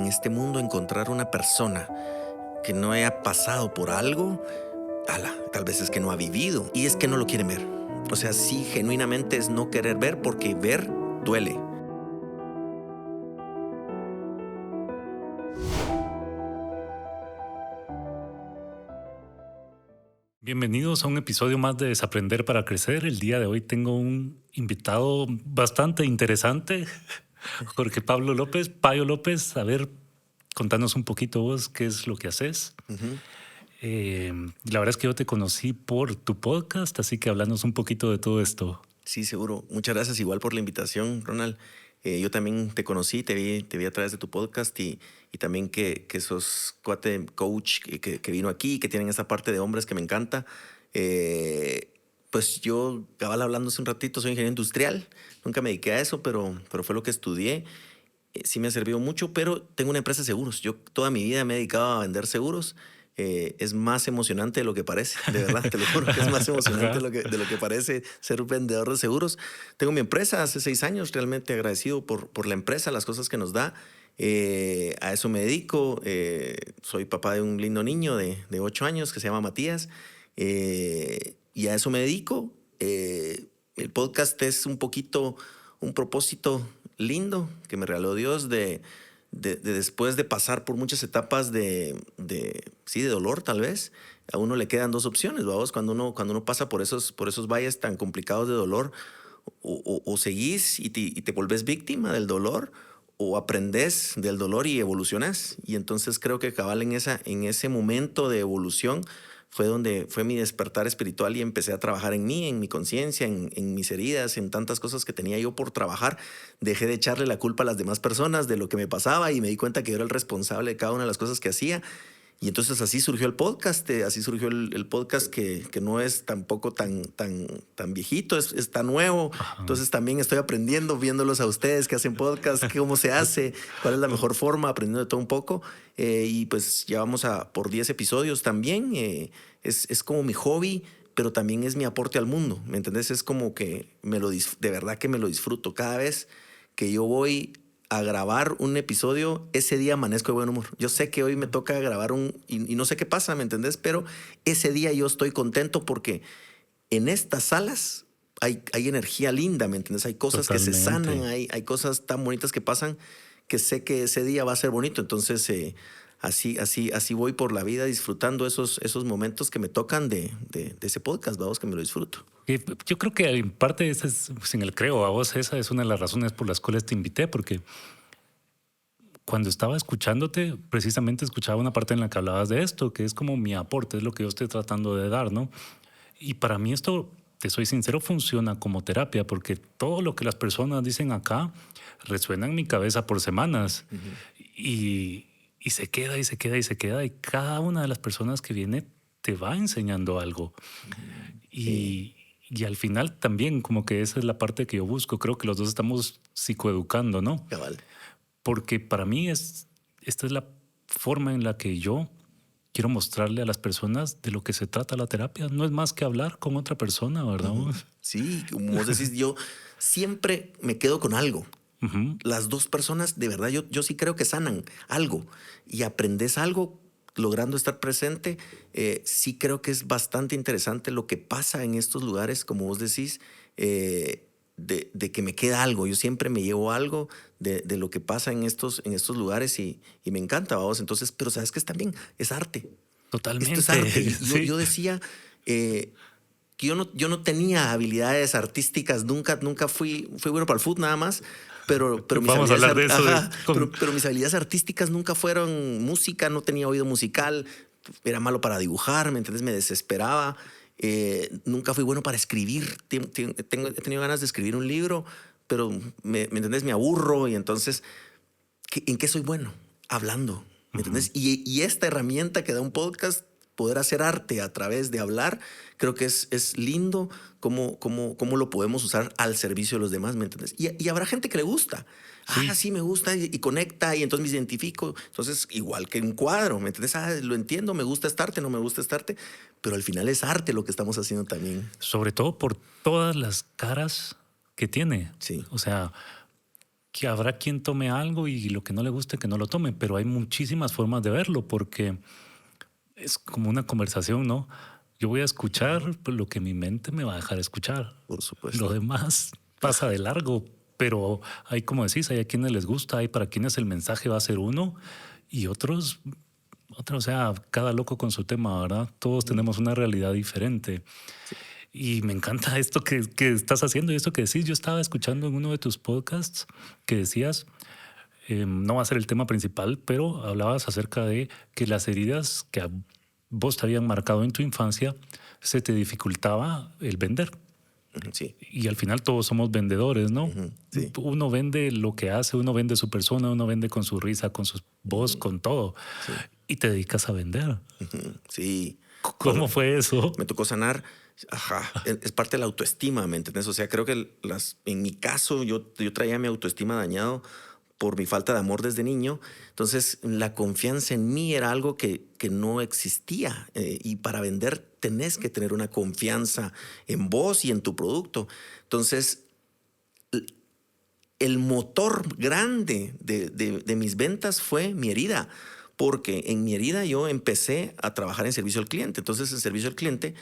este mundo encontrar una persona que no haya pasado por algo, tal vez es que no ha vivido y es que no lo quieren ver. O sea, sí, genuinamente es no querer ver porque ver duele. Bienvenidos a un episodio más de Desaprender para Crecer. El día de hoy tengo un invitado bastante interesante, Jorge Pablo López, Payo López. A ver, contanos un poquito vos qué es lo que haces. Uh-huh. La verdad es que yo te conocí por tu podcast, así que háblanos un poquito de todo esto. Sí, seguro. Muchas gracias igual por la invitación, Ronald. Yo también te conocí, te vi a través de tu podcast y también que sos cuate coach que vino aquí, que tienen esa parte de hombres que me encanta. Pues yo, cabal hablando hace un ratito, soy ingeniero industrial. Nunca me dediqué a eso, pero fue lo que estudié. Sí me ha servido mucho, pero tengo una empresa de seguros. Yo toda mi vida me he dedicado a vender seguros. Es más emocionante de lo que parece, de verdad, te lo juro que es más emocionante de lo que parece ser un vendedor de seguros. Tengo mi empresa hace 6 años, realmente agradecido por la empresa, las cosas que nos da. A eso me dedico. Soy papá de un lindo niño de 8 años que se llama Matías. Y a eso me dedico. El podcast es un poquito un propósito lindo que me regaló Dios de después de pasar por muchas etapas de dolor, tal vez. A uno le quedan 2 opciones, vamos, cuando uno pasa por esos valles tan complicados de dolor, o seguís y te volvés víctima del dolor, o aprendes del dolor y evolucionas. Y entonces creo que cabal en ese momento de evolución fue donde fue mi despertar espiritual y empecé a trabajar en mí, en mi conciencia, en mis heridas, en tantas cosas que tenía yo por trabajar. Dejé de echarle la culpa a las demás personas de lo que me pasaba y me di cuenta que yo era el responsable de cada una de las cosas que hacía. Y entonces así surgió el podcast, así surgió el podcast que no es tampoco tan viejito, es tan nuevo. Ajá. Entonces también estoy aprendiendo, viéndolos a ustedes que hacen podcast, cómo se hace, cuál es la mejor forma, aprendiendo de todo un poco. Y pues ya vamos por 10 episodios también. Es como mi hobby, pero también es mi aporte al mundo, ¿me entendés? Es como que de verdad que me lo disfruto. Cada vez que yo voy a grabar un episodio, ese día amanezco de buen humor. Yo sé que hoy me toca grabar y no sé qué pasa, ¿me entendés? Pero ese día yo estoy contento porque en estas salas hay energía linda, ¿me entendés? Hay cosas que se sanan, hay cosas tan bonitas que pasan que sé que ese día va a ser bonito. Entonces, así voy por la vida disfrutando esos momentos que me tocan de ese podcast, vamos, que me lo disfruto. Yo creo que en parte, sin el creo, a vos esa es una de las razones por las cuales te invité, porque cuando estaba escuchándote, precisamente escuchaba una parte en la que hablabas de esto, que es como mi aporte, es lo que yo estoy tratando de dar, ¿no? Y para mí esto, te soy sincero, funciona como terapia, porque todo lo que las personas dicen acá resuena en mi cabeza por semanas. Uh-huh. Y se queda y se queda y se queda, y cada una de las personas que viene te va enseñando algo. Uh-huh. Y al final también como que esa es la parte que yo busco. Creo que los dos estamos psicoeducando, ¿no? Cabal. Porque para mí esta es la forma en la que yo quiero mostrarle a las personas de lo que se trata la terapia. No es más que hablar con otra persona, ¿verdad? Uh-huh. Sí, como vos decís, yo siempre me quedo con algo. Uh-huh. Las 2 personas, de verdad, yo sí creo que sanan algo y aprendes algo logrando estar presente. Sí creo que es bastante interesante lo que pasa en estos lugares, como vos decís, de que me queda algo. Yo siempre me llevo algo de lo que pasa en estos lugares y me encanta, vamos. Entonces, pero sabes que también es arte. Totalmente. Esto es arte. Sí. Yo decía que yo no tenía habilidades artísticas, nunca fui bueno para el fútbol nada más, pero mis Vamos a hablar de eso. Pero mis habilidades artísticas nunca fueron música, no tenía oído musical, era malo para dibujar, ¿me entiendes? Me desesperaba. Nunca fui bueno para escribir. He tenido ganas de escribir un libro, pero ¿me entendés? Me aburro y entonces, ¿en qué soy bueno? Hablando, ¿me entendés? Uh-huh. Y esta herramienta que da un podcast, poder hacer arte a través de hablar, creo que es lindo cómo lo podemos usar al servicio de los demás, ¿me entiendes? Y habrá gente que le gusta. Sí. Sí, me gusta y conecta y entonces me identifico. Entonces, igual que un cuadro, ¿me entiendes? Lo entiendo, me gusta este arte, no me gusta este arte, pero al final es arte lo que estamos haciendo también. Sobre todo por todas las caras que tiene. Sí. O sea, que habrá quien tome algo y lo que no le guste que no lo tome, pero hay muchísimas formas de verlo porque es como una conversación, ¿no? Yo voy a escuchar lo que mi mente me va a dejar escuchar. Por Lo supuesto. demás pasa de largo, pero hay, como decís, hay a quienes les gusta, hay para quienes el mensaje va a ser uno y otros, o sea, cada loco con su tema, ¿verdad? Todos tenemos una realidad diferente. Y me encanta esto que estás haciendo y esto que decís. Yo estaba escuchando en uno de tus podcasts que decías, no va a ser el tema principal, pero hablabas acerca de que las heridas que a vos te habían marcado en tu infancia se te dificultaba el vender. Sí. Y al final todos somos vendedores, ¿no? Sí. Uno vende lo que hace, uno vende su persona, uno vende con su risa, con su voz, con todo. Sí. Y te dedicas a vender. Sí. ¿Cómo Bueno, fue eso? me tocó sanar. Ajá, es parte de la autoestima, ¿me entiendes? O sea, creo que en mi caso yo traía mi autoestima dañado por mi falta de amor desde niño. Entonces, la confianza en mí era algo que no existía. Y para vender tenés que tener una confianza en vos y en tu producto. Entonces, el motor grande de mis ventas fue mi herida, porque en mi herida yo empecé a trabajar en servicio al cliente. Entonces, en servicio al cliente,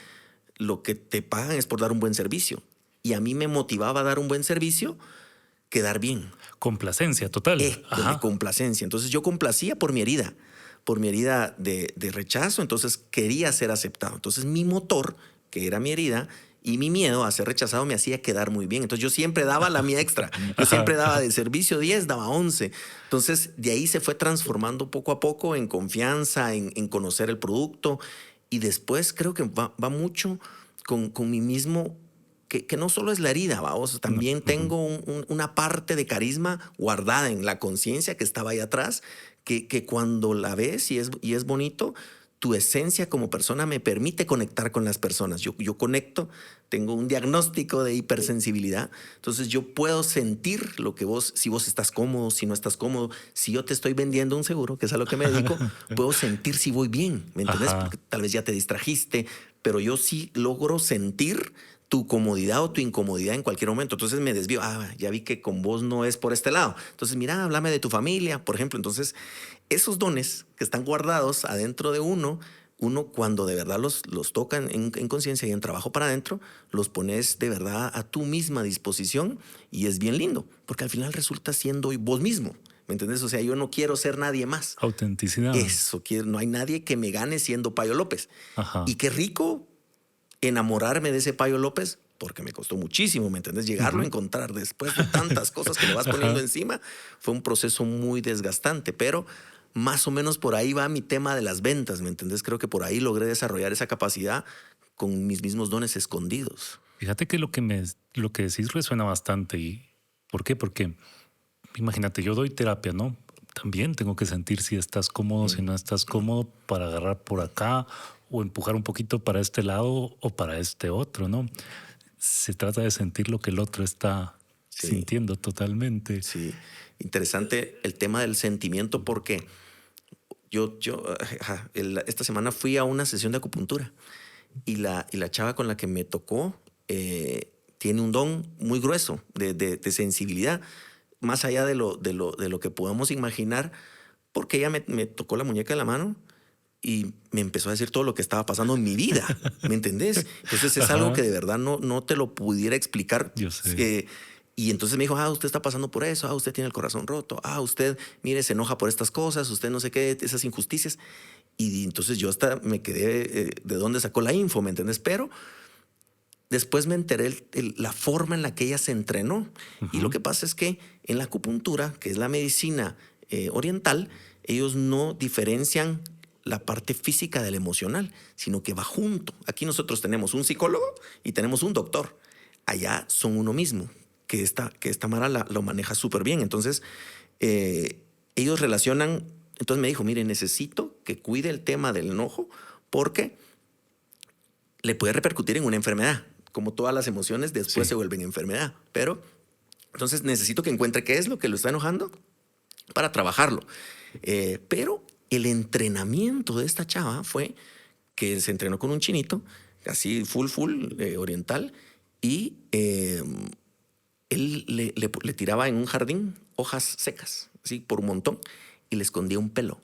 lo que te pagan es por dar un buen servicio. Y a mí me motivaba a dar un buen servicio, quedar bien. Complacencia total. École, complacencia. Entonces yo complacía por mi herida de rechazo, entonces quería ser aceptado. Entonces mi motor, que era mi herida, y mi miedo a ser rechazado me hacía quedar muy bien. Entonces yo siempre daba la mía extra. Yo siempre daba de servicio 10, daba 11. Entonces de ahí se fue transformando poco a poco en confianza, en conocer el producto. Y después creo que va mucho con mi mismo, que no solo es la herida, vamos, también tengo una parte de carisma guardada en la conciencia que estaba ahí atrás, que cuando la ves y es bonito, tu esencia como persona me permite conectar con las personas. Yo conecto, tengo un diagnóstico de hipersensibilidad, entonces yo puedo sentir lo que vos, si vos estás cómodo, si no estás cómodo, si yo te estoy vendiendo un seguro, que es a lo que me dedico, puedo sentir si voy bien, ¿me entendés? Ajá. Porque tal vez ya te distrajiste, pero yo sí logro sentir tu comodidad o tu incomodidad en cualquier momento. Entonces me desvío. Ya vi que con vos no es por este lado. Entonces, mira, háblame de tu familia, por ejemplo. Entonces, esos dones que están guardados adentro de uno cuando de verdad los tocan en conciencia y en trabajo para adentro, los pones de verdad a tu misma disposición y es bien lindo, porque al final resulta siendo vos mismo. ¿Me entendés? O sea, yo no quiero ser nadie más. Autenticidad. Eso, no hay nadie que me gane siendo Payo López. Ajá. Y qué rico enamorarme de ese Payo López, porque me costó muchísimo, ¿me entendés? Llegarlo a encontrar después de tantas cosas que le vas poniendo encima, fue un proceso muy desgastante, pero más o menos por ahí va mi tema de las ventas, ¿me entendés? Creo que por ahí logré desarrollar esa capacidad con mis mismos dones escondidos. Fíjate que lo que decís resuena bastante. ¿Y por qué? Porque imagínate, yo doy terapia, ¿no? También tengo que sentir si estás cómodo, si no estás cómodo, para agarrar por acá o empujar un poquito para este lado o para este otro, ¿no? Se trata de sentir lo que el otro está sintiendo totalmente. Sí, interesante el tema del sentimiento porque esta semana fui a una sesión de acupuntura y la chava con la que me tocó tiene un don muy grueso de sensibilidad, más allá de lo que podamos imaginar, porque ella me tocó la muñeca de la mano y me empezó a decir todo lo que estaba pasando en mi vida, ¿me entendés? Entonces es algo que de verdad no te lo pudiera explicar. Yo sé. Y entonces me dijo, usted está pasando por eso, usted tiene el corazón roto, usted, mire, se enoja por estas cosas, usted no sé qué, esas injusticias. Y entonces yo hasta me quedé de dónde sacó la info, ¿me entendés? Pero después me enteré la forma en la que ella se entrenó. Y lo que pasa es que en la acupuntura, que es la medicina oriental, ellos no diferencian la parte física del emocional, sino que va junto. Aquí nosotros tenemos un psicólogo y tenemos un doctor. Allá son uno mismo, que esta Mara lo maneja súper bien. Entonces, ellos relacionan. Entonces me dijo, mire, necesito que cuide el tema del enojo porque le puede repercutir en una enfermedad. Como todas las emociones, después se vuelven enfermedad. Pero, entonces necesito que encuentre qué es lo que lo está enojando para trabajarlo. Pero el entrenamiento de esta chava fue que se entrenó con un chinito, así full oriental, y él le tiraba en un jardín hojas secas, así por un montón, y le escondía un pelo.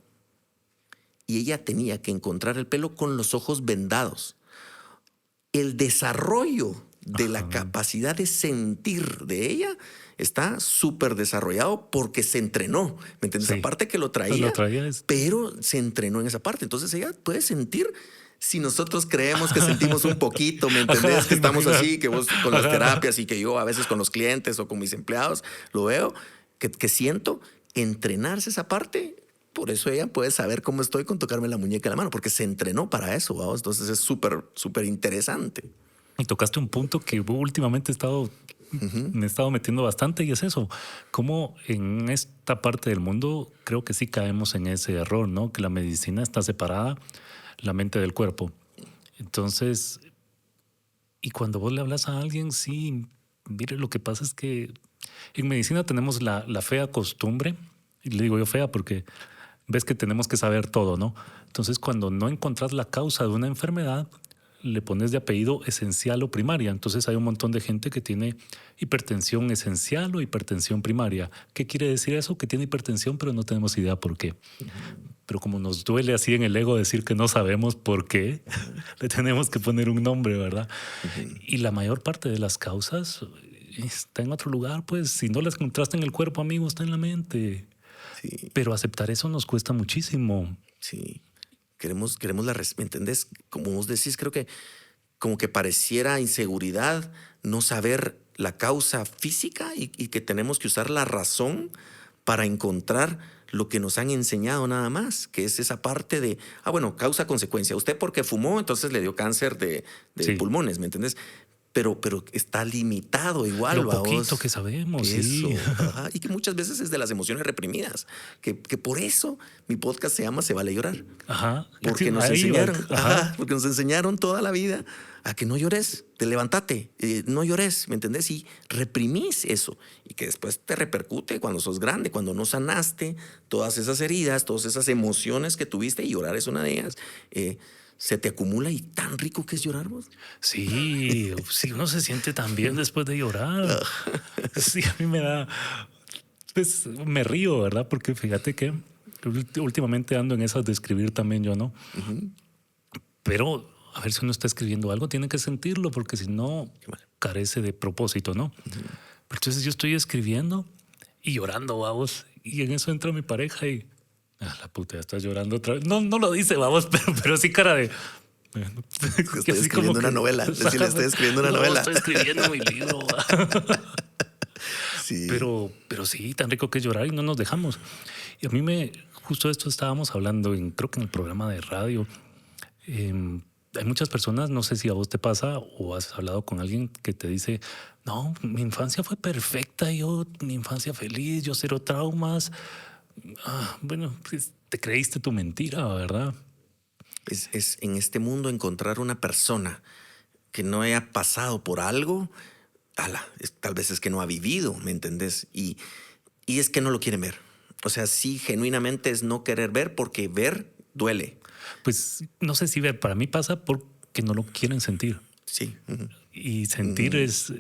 Y ella tenía que encontrar el pelo con los ojos vendados. El desarrollo de la Ajá. capacidad de sentir de ella está súper desarrollado porque se entrenó. ¿Me entiendes? Sí. Aparte que lo Pues traía, lo traía es... pero se entrenó en esa parte. Entonces ella puede sentir si nosotros creemos que sentimos un poquito, ¿me entendés? Ajá, Que estamos imagínate. así, que vos con las Ajá. terapias y que yo a veces con los clientes o con mis empleados lo veo, que siento entrenarse esa parte. Por eso ella puede saber cómo estoy con tocarme la muñeca de la mano, porque se entrenó para eso, ¿vamos? Entonces es súper, súper interesante. Y tocaste un punto que últimamente me he estado metiendo bastante y es eso. Como en esta parte del mundo creo que sí caemos en ese error, ¿no? Que la medicina está separada, la mente del cuerpo. Entonces, y cuando vos le hablas a alguien, sí, mire, lo que pasa es que en medicina tenemos la fea costumbre, y le digo yo fea porque ves que tenemos que saber todo, ¿no? Entonces, cuando no encontrás la causa de una enfermedad, le pones de apellido esencial o primaria. Entonces hay un montón de gente que tiene hipertensión esencial o hipertensión primaria. ¿Qué quiere decir eso? Que tiene hipertensión, pero no tenemos idea por qué. Pero como nos duele así en el ego decir que no sabemos por qué, le tenemos que poner un nombre, ¿verdad? Y la mayor parte de las causas está en otro lugar, pues si no las encontraste en el cuerpo, amigo, está en la mente. Sí, Pero aceptar eso nos cuesta muchísimo. sí. Queremos ¿me entendés? Como vos decís, creo que como que pareciera inseguridad no saber la causa física y que tenemos que usar la razón para encontrar lo que nos han enseñado nada más, que es esa parte de, bueno, causa-consecuencia. Usted porque fumó, entonces le dio cáncer de Sí, pulmones, ¿me entendés? Pero está limitado igual, lo ¿va poquito vos? que sabemos, Que eso, sí. ajá, y que muchas veces es de las emociones reprimidas, que por eso mi podcast se llama Se Vale Llorar. Ajá. Porque Sí, nos ahí va. enseñaron, Ajá. porque nos enseñaron toda la vida a que no llores, te levantate, no llores, ¿me entendés? Y reprimís eso y que después te repercute cuando sos grande, cuando no sanaste todas esas heridas, todas esas emociones que tuviste y llorar es una de ellas. Se te acumula y tan rico que es llorar vos. Sí, sí, uno se siente tan bien después de llorar. Sí, a mí me da, pues me río, ¿verdad? Porque fíjate que últimamente ando en esas de escribir también yo, ¿no? Pero a ver si uno está escribiendo algo, tiene que sentirlo, porque si no, carece de propósito, ¿no? Pero entonces yo estoy escribiendo y llorando, vamos, y en eso entra mi pareja y, la puta, ya estás llorando otra vez. No, no lo dice, vamos, pero sí cara de... Estoy escribiendo una novela. Decirle, estoy escribiendo una novela. Estoy escribiendo mi libro. Sí. Pero sí, tan rico que es llorar y no nos dejamos. Y a mí justo esto estábamos hablando, creo que en el programa de radio. Hay muchas personas, no sé si a vos te pasa o has hablado con alguien que te dice, no, mi infancia fue perfecta, mi infancia feliz, yo cero traumas. Bueno, pues te creíste tu mentira, ¿verdad? Es en este mundo encontrar una persona que no haya pasado por algo, tal vez es que no ha vivido, ¿me entendés? Y es que no lo quieren ver. O sea, sí, genuinamente es no querer ver porque ver duele. Pues no sé si ver, para mí pasa porque no lo quieren sentir. Sí. Y sentir es...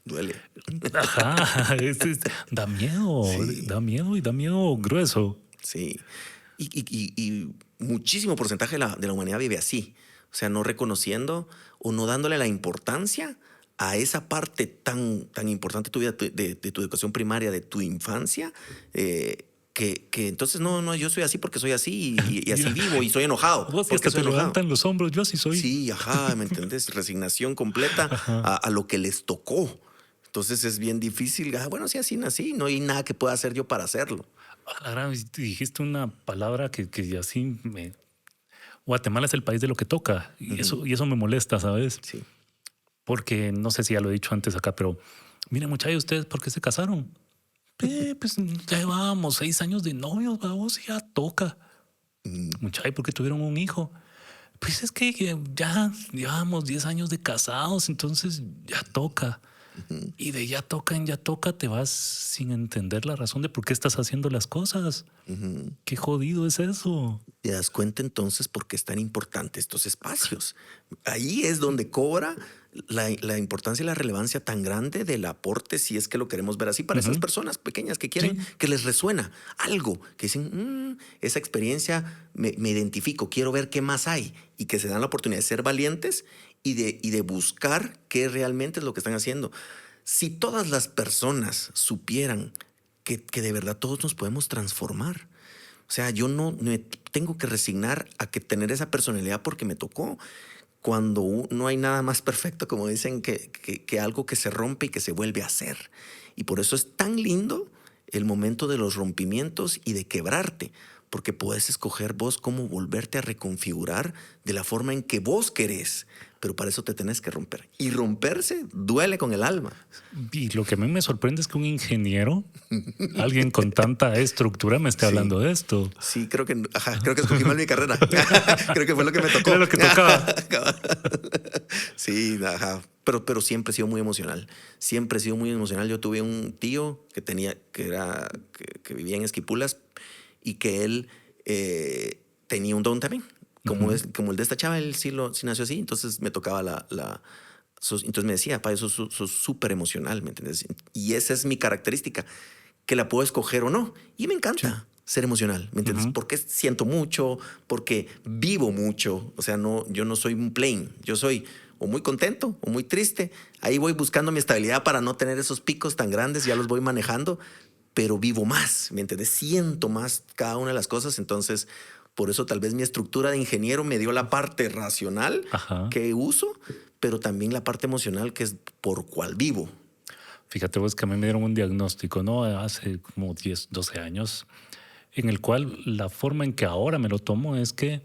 Duele. Ajá, da miedo, Sí. da miedo y da miedo grueso. Sí. Y muchísimo porcentaje de la humanidad vive así. O sea, no reconociendo o no dándole la importancia a esa parte tan, tan importante de tu vida, de tu educación primaria, de tu infancia, que entonces no, yo soy así porque soy así y así vivo y soy enojado. Vos Porque hasta soy te enojado. levantan los hombros, yo así soy. Sí, ajá, ¿me entendés? Resignación completa a lo que les tocó. Entonces es bien difícil. Bueno, si así nací, no hay nada que pueda hacer yo para hacerlo. A la gran, dijiste una palabra que así me... Guatemala es el país de lo que toca y eso me molesta, ¿sabes? Sí. Porque no sé si ya lo he dicho antes acá, pero miren, muchachos, ¿ustedes por qué se casaron? Pues ya llevábamos 6 años de novios, vamos, ya toca. Muchachos, ¿por qué tuvieron un hijo? Pues es que ya llevábamos 10 años de casados, entonces ya toca. Y de ya toca en ya toca te vas sin entender la razón de por qué estás haciendo las cosas. Qué jodido es eso. Te das cuenta entonces por qué es tan importante estos espacios. Ahí es donde cobra la importancia y la relevancia tan grande del aporte, si es que lo queremos ver así, para esas Ujú. personas pequeñas que quieren, Sí. que les resuena algo, que dicen, esa experiencia me identifico, quiero ver qué más hay, y que se dan la oportunidad de ser valientes y de buscar qué realmente es lo que están haciendo. Si todas las personas supieran que de verdad todos nos podemos transformar, o sea, yo no me tengo que resignar a que tener esa personalidad porque me tocó. Cuando no hay nada más perfecto, como dicen, que algo que se rompe y que se vuelve a hacer. Y por eso es tan lindo el momento de los rompimientos y de quebrarte, porque puedes escoger vos cómo volverte a reconfigurar de la forma en que vos querés. Pero para eso te tenés que romper. Y romperse duele con el alma. Y lo que a mí me sorprende es que un ingeniero, alguien con tanta estructura, me esté Sí. hablando de esto. Sí, creo que escogí mal mi carrera. Creo que fue lo que me tocó. Era lo que tocaba. Sí, ajá. Pero siempre he sido muy emocional. Siempre he sido muy emocional. Yo tuve un tío que vivía en Esquipulas y que él tenía un don también. Como el de esta chava, él sí nació así. Entonces me tocaba entonces me decía, pa, eso sos súper emocional, ¿me entiendes? Y esa es mi característica, que la puedo escoger o no. Y me encanta ser emocional, ¿me entiendes? Ujú. Porque siento mucho, porque vivo mucho. O sea, yo no soy un plain. Yo soy o muy contento o muy triste. Ahí voy buscando mi estabilidad para no tener esos picos tan grandes. Ya los voy manejando, pero vivo más, ¿me entiendes? Siento más cada una de las cosas. Entonces, por eso tal vez mi estructura de ingeniero me dio la parte racional Ajá. que uso, pero también la parte emocional que es por cual vivo. Fíjate vos que a mí me dieron un diagnóstico, ¿no? Hace como 10, 12 años, en el cual la forma en que ahora me lo tomo es que,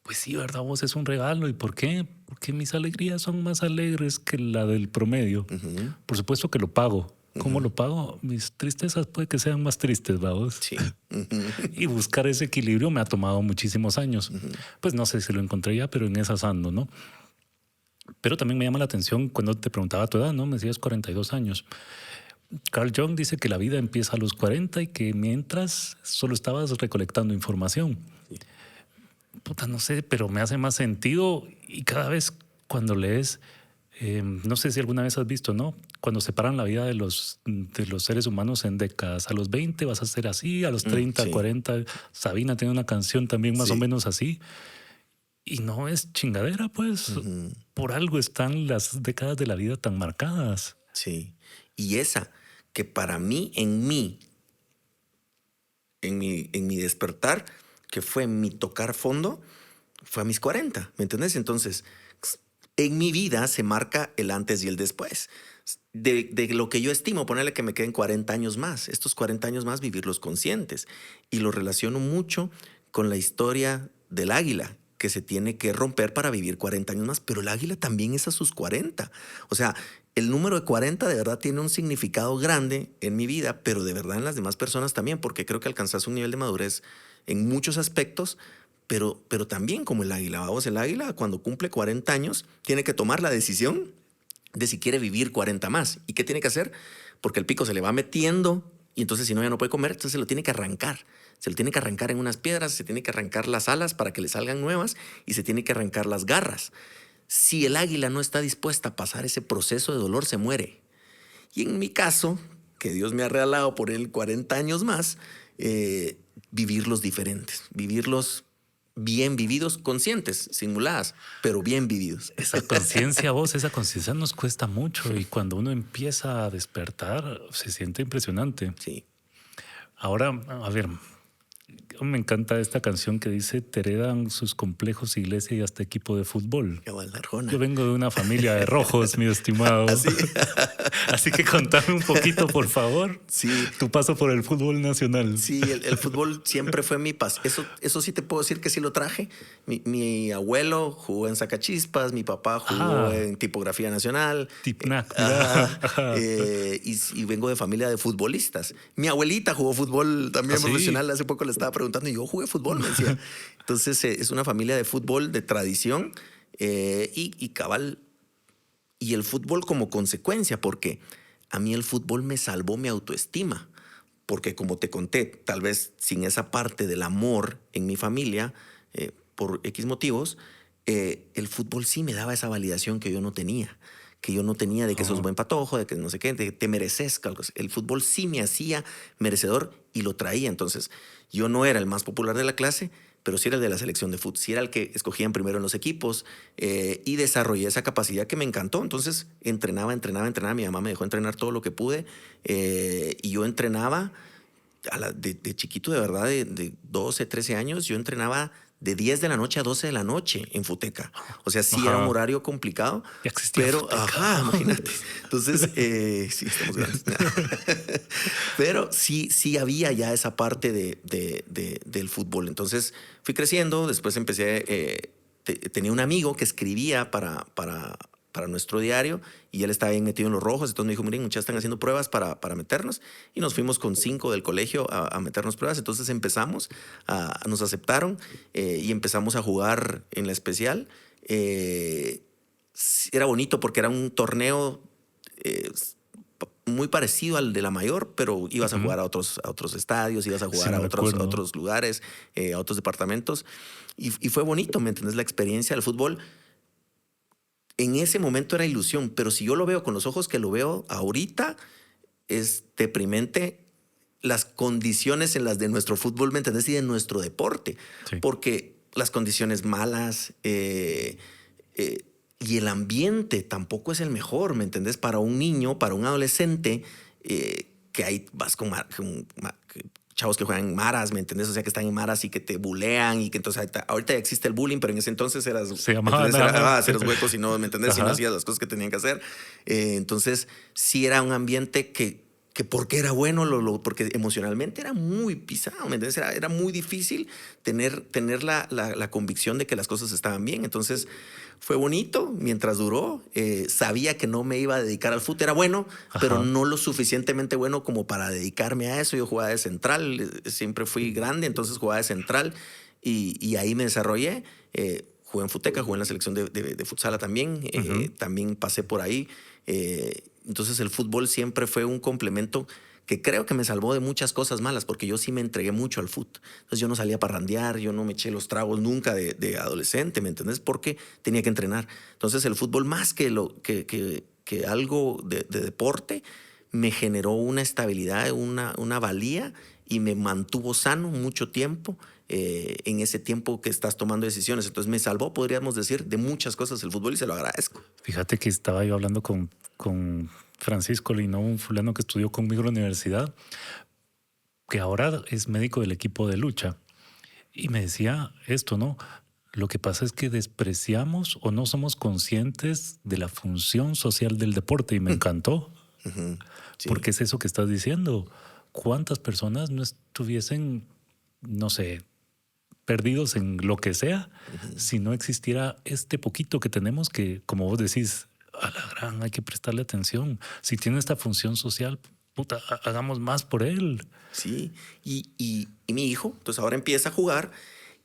pues sí, ¿verdad? Vos es un regalo. ¿Y por qué? Porque mis alegrías son más alegres que la del promedio. Ujú, Por supuesto que lo pago. ¿Cómo ujú. lo pago? Mis tristezas puede que sean más tristes, vamos. Sí. Ujú, Y buscar ese equilibrio me ha tomado muchísimos años. ujú. Pues no sé si lo encontré ya, pero en esas ando, ¿no? Pero también me llama la atención cuando te preguntaba tu edad, ¿no? Me decías 42 años. Carl Jung dice que la vida empieza a los 40 y que mientras solo estabas recolectando información. Sí. Puta, no sé, pero me hace más sentido y cada vez cuando lees, no sé si alguna vez has visto, ¿no? Cuando separan la vida de los seres humanos en décadas. A los 20 vas a ser así, a los 30, Sí, 40. Sabina tiene una canción también más o sí. menos así. Y no es chingadera, pues. Ujú, Por algo están las décadas de la vida tan marcadas. sí. Y esa que para mí, en mi despertar, que fue mi tocar fondo, fue a mis 40, ¿me entiendes? Entonces, en mi vida se marca el antes y el después. De lo que yo estimo, ponerle que me queden 40 años más, estos 40 años más vivirlos conscientes. Y lo relaciono mucho con la historia del águila, que se tiene que romper para vivir 40 años más, pero el águila también es a sus 40. O sea, el número de 40 de verdad tiene un significado grande en mi vida, pero de verdad en las demás personas también, porque creo que alcanzas un nivel de madurez en muchos aspectos, pero también como el águila. Vamos, el águila cuando cumple 40 años tiene que tomar la decisión de si quiere vivir 40 más. ¿Y qué tiene que hacer? Porque el pico se le va metiendo y entonces si no ya no puede comer, entonces se lo tiene que arrancar. Se lo tiene que arrancar en unas piedras, se tiene que arrancar las alas para que le salgan nuevas y se tiene que arrancar las garras. Si el águila no está dispuesta a pasar ese proceso de dolor, se muere. Y en mi caso, que Dios me ha regalado por él 40 años más, vivirlos diferentes, vivirlos bien vividos, conscientes, simuladas, pero bien vividos. Esa conciencia nos cuesta mucho y cuando uno empieza a despertar se siente impresionante. Sí. Ahora, a ver, me encanta esta canción que dice, te heredan sus complejos, iglesia y hasta equipo de fútbol. Cabal, Yo Arjona. vengo de una familia de rojos, mi estimado. Así. Así que contame un poquito, por favor, Sí, tu paso por el fútbol nacional. sí, el fútbol siempre fue mi paz. Eso sí te puedo decir que sí lo traje. Mi abuelo jugó en Sacachispas, mi papá jugó Ah, en Tipografía Nacional. Tipnac, Ajá, mira. Ajá. y vengo de familia de futbolistas. Mi abuelita jugó fútbol también Así. profesional. Hace poco le estaba preguntando y yo jugué fútbol, me decía. Entonces es una familia de fútbol de tradición y cabal. Y el fútbol como consecuencia, porque a mí el fútbol me salvó mi autoestima. porque como te conté, tal vez sin esa parte del amor en mi familia, por X motivos, el fútbol sí me daba esa validación que yo no tenía. Que yo no tenía de que sos buen patojo, de que no sé qué, de que te mereces algo. El fútbol sí me hacía merecedor y lo traía. Entonces, yo no era el más popular de la clase, pero sí era el de la selección de fútbol. Sí era el que escogían primero en los equipos y desarrollé esa capacidad que me encantó. Entonces, entrenaba. Mi mamá me dejó entrenar todo lo que pude y yo entrenaba de chiquito, de verdad, de 12, 13 años, yo entrenaba de 10 de la noche a 12 de la noche en Futeca. O sea, sí era un Ajá. horario complicado, Ya existía pero, Futeca. ajá, imagínate. Entonces, sí, estamos grandes. Pero sí había ya esa parte del fútbol. Entonces, fui creciendo, después empecé, tenía un amigo que escribía para nuestro diario y él estaba bien metido en los rojos. Entonces me dijo, miren, muchachos, están haciendo pruebas para meternos. Y nos fuimos con 5 del colegio a meternos pruebas. Entonces empezamos, nos aceptaron y empezamos a jugar en la especial. Era bonito porque era un torneo eh, muy parecido al de la mayor, pero ibas a Ujú. jugar a otros estadios, ibas a Sí, jugar me a recuerdo. otros lugares, a otros departamentos. Y fue bonito, ¿me entendés? La experiencia del fútbol en ese momento era ilusión, pero si yo lo veo con los ojos que lo veo ahorita, es deprimente las condiciones en las de nuestro fútbol, ¿me entendés? Y de nuestro deporte, Sí. porque las condiciones malas y el ambiente tampoco es el mejor, ¿me entendés? Para un niño, para un adolescente, que ahí vas con chavos que juegan en maras, ¿me entendés? O sea, que están en maras y que te bulean y que entonces ahorita ya existe el bullying, pero en ese entonces eras, Se ¿me llamaba entendés? nada Era más. hacer los huecos y no, ¿me entendés? Si no Ajá. hacías las cosas que tenían que hacer. Entonces, sí era un ambiente que porque era bueno, porque emocionalmente era muy pisado, ¿me entiendes? Era muy difícil tener la convicción de que las cosas estaban bien. Entonces, fue bonito mientras duró. Sabía que no me iba a dedicar al fútbol. Era bueno, pero Ajá. no lo suficientemente bueno como para dedicarme a eso. Yo jugaba de central, siempre fui grande, entonces jugaba de central y ahí me desarrollé. Jugué en Futeca, jugué en la selección de futsala también. Ujú. También pasé por ahí. Entonces el fútbol siempre fue un complemento que creo que me salvó de muchas cosas malas, porque yo sí me entregué mucho al fútbol. Entonces yo no salía a parrandear, yo no me eché los tragos nunca de adolescente, ¿me entendés? Porque tenía que entrenar. Entonces el fútbol, más que algo de deporte, me generó una estabilidad, una valía y me mantuvo sano mucho tiempo en ese tiempo que estás tomando decisiones. Entonces me salvó, podríamos decir, de muchas cosas el fútbol y se lo agradezco. Fíjate que estaba yo hablando con Francisco Lino, un fulano que estudió conmigo en la universidad, que ahora es médico del equipo de lucha. Y me decía esto, ¿no? Lo que pasa es que despreciamos o no somos conscientes de la función social del deporte y me encantó, Ujú. Sí. porque es eso que estás diciendo. ¿Cuántas personas no estuviesen, no sé, perdidos en lo que sea Ujú. si no existiera este poquito que tenemos que, como vos decís, a la gran hay que prestarle atención? Si tiene esta función social, puta, hagamos más por él. Sí, y mi hijo, entonces ahora empieza a jugar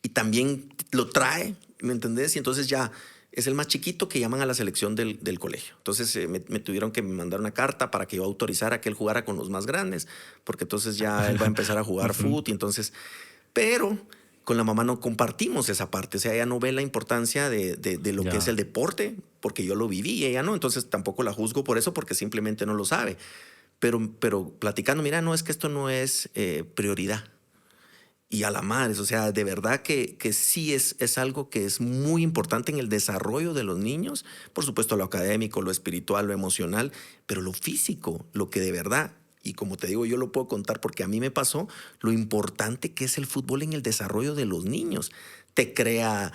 y también lo trae, ¿me entendés? Y entonces ya es el más chiquito que llaman a la selección del colegio. Entonces me tuvieron que mandar una carta para que yo autorizara que él jugara con los más grandes, porque entonces ya él va a empezar a jugar Ujú. fútbol y entonces, pero con la mamá no compartimos esa parte, o sea, ella no ve la importancia de lo que es Ya. el deporte, porque yo lo viví y ella no, entonces tampoco la juzgo por eso, porque simplemente no lo sabe. Pero platicando, mira, no es que esto no es prioridad. Y a la madre, o sea, de verdad que sí es algo que es muy importante en el desarrollo de los niños. Por supuesto, lo académico, lo espiritual, lo emocional, pero lo físico, lo que de verdad, y como te digo, yo lo puedo contar porque a mí me pasó, lo importante que es el fútbol en el desarrollo de los niños. Te crea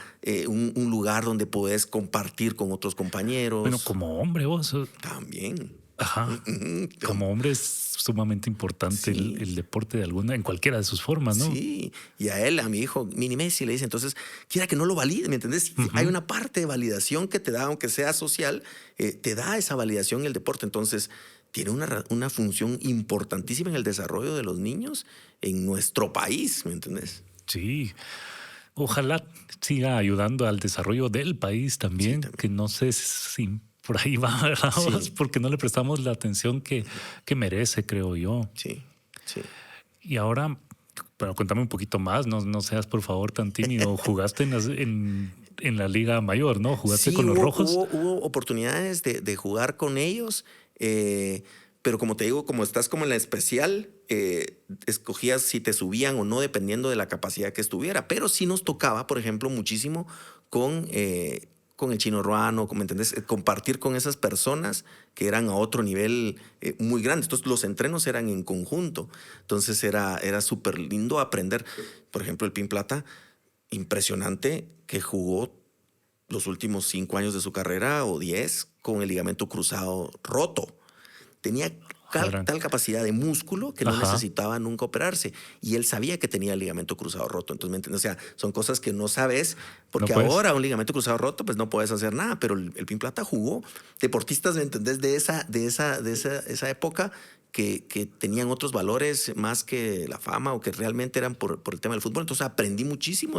un lugar donde puedes compartir con otros Bueno, compañeros. como hombre, vos, También. ajá, Ujú. como hombre es sumamente importante Sí. el deporte de alguna, en cualquiera de sus formas, ¿no? Sí, y a él, a mi hijo, Mini Messi, le dice, entonces, quiera que no lo valide, ¿me entendés? Hay Ujú. una parte de validación que te da, aunque sea social, te da esa validación el deporte. Entonces, tiene una función importantísima en el desarrollo de los niños en nuestro país, ¿me entendés? Sí, ojalá siga ayudando al desarrollo del país Sí, también, que también. no sé si por ahí va, ¿verdad? Sí, Porque no le prestamos la atención que merece, creo yo. sí, sí. Y ahora, pero contame un poquito más, no seas por favor tan tímido. Jugaste en la Liga Mayor, ¿no? ¿Jugaste Sí, con los Rojos? hubo oportunidades de jugar con ellos, pero como te digo, como estás como en la especial, escogías si te subían o no dependiendo de la capacidad que estuviera. Pero sí nos tocaba, por ejemplo, muchísimo con el Chino Ruano, ¿me entendés? Compartir con esas personas que eran a otro nivel muy grande. Entonces los entrenos eran en conjunto. Entonces era súper lindo aprender. Por ejemplo, el Pin Plata, impresionante que jugó los últimos 5 años de su carrera o 10 con el ligamento cruzado roto. Tenía Ahora, tal capacidad de músculo que no ajá, necesitaba nunca operarse. Y él sabía que tenía el ligamento cruzado roto. Entonces, ¿me entiendes? O sea, son cosas que no sabes, no porque puedes. ahora un ligamento cruzado roto, pues no puedes hacer nada. Pero el Pin Plata jugó deportistas, ¿me entendés? De esa época que tenían otros valores más que la fama o que realmente eran por el tema del fútbol. Entonces aprendí muchísimo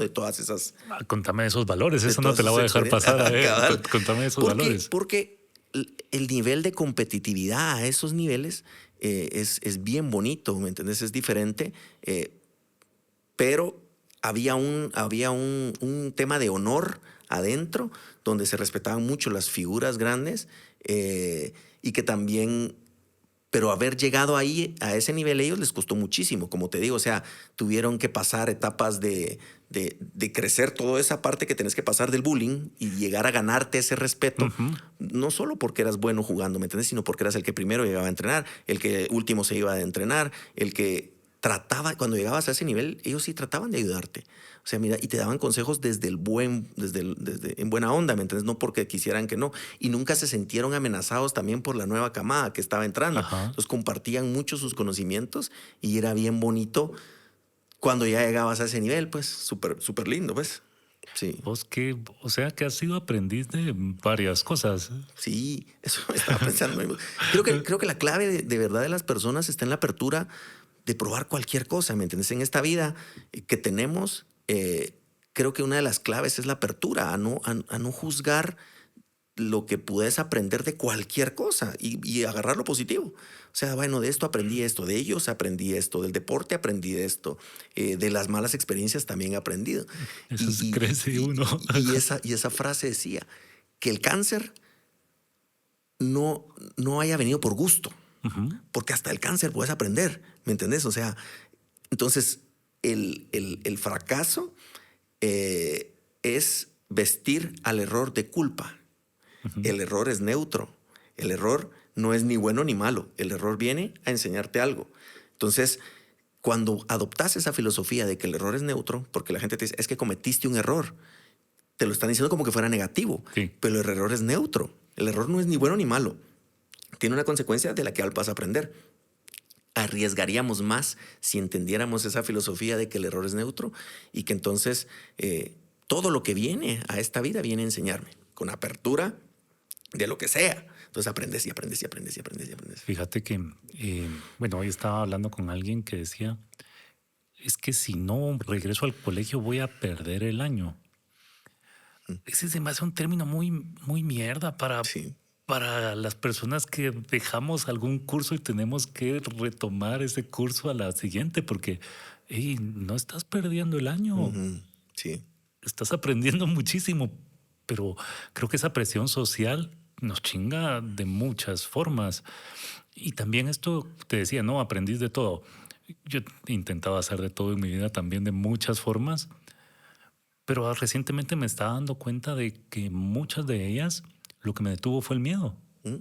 Contame esos valores, de eso no todas te la esas voy a dejar experiencias. pasar. A ver, Cabal. contame esos Porque, valores. porque el nivel de competitividad a esos niveles es bien bonito, ¿me entiendes? Es diferente, pero había un tema de honor adentro donde se respetaban mucho las figuras grandes y que también pero haber llegado ahí, a ese nivel, a ellos les costó muchísimo, como te digo, o sea, tuvieron que pasar etapas de crecer toda esa parte que tenés que pasar del bullying y llegar a ganarte ese respeto, Ujú. no solo porque eras bueno jugando, ¿me entiendes? Sino porque eras el que primero llegaba a entrenar, el que último se iba a entrenar, el que trataba, cuando llegabas a ese nivel, ellos sí trataban de ayudarte. O sea, mira, y te daban consejos en buena onda, ¿me entiendes? No porque quisieran que no. Y nunca se sintieron amenazados también por la nueva camada que estaba entrando. Ajá. Entonces compartían mucho sus conocimientos y era bien bonito cuando ya llegabas a ese nivel, pues súper, súper lindo, pues. Sí, Vos que, o sea, que has sido aprendiz de varias cosas. sí, eso estaba pensando. Creo que la clave de verdad de las personas está en la apertura de probar cualquier cosa, ¿me entiendes? En esta vida que tenemos, creo que una de las claves es la apertura, a no juzgar lo que puedes aprender de cualquier cosa y agarrar lo positivo. O sea, bueno, de esto aprendí esto, de ellos aprendí esto, del deporte aprendí esto, de las malas experiencias también he aprendido. Eso Y, se y- crece y- uno. y esa frase decía que el cáncer no haya venido por gusto, Ujú. porque hasta el cáncer puedes aprender, ¿me entendés? O sea, entonces el fracaso es vestir al error de culpa. Ujú. El error es neutro. El error no es ni bueno ni malo. El error viene a enseñarte algo. Entonces, cuando adoptas esa filosofía de que el error es neutro, porque la gente te dice, es que cometiste un error, te lo están diciendo como que fuera negativo, Sí. pero el error es neutro. El error no es ni bueno ni malo. Tiene una consecuencia de la que vas a aprender. Arriesgaríamos más si entendiéramos esa filosofía de que el error es neutro y que entonces todo lo que viene a esta vida viene a enseñarme con apertura de lo que sea. Entonces aprendes y aprendes y aprendes y aprendes y aprendes. Fíjate que, bueno, hoy estaba hablando con alguien que decía, es que si no regreso al colegio voy a perder el año. Ese se me hace un término muy mierda Sí. para las personas que dejamos algún curso y tenemos que retomar ese curso a la siguiente, porque hey, no estás perdiendo el año, Ujú. Sí. estás aprendiendo muchísimo, pero creo que esa presión social nos chinga de muchas formas. Y también esto, te decía, no, aprendiz de todo. Yo he intentado hacer de todo en mi vida también de muchas formas, pero recientemente me estaba dando cuenta de que muchas de ellas lo que me detuvo fue el miedo. ¿Mm?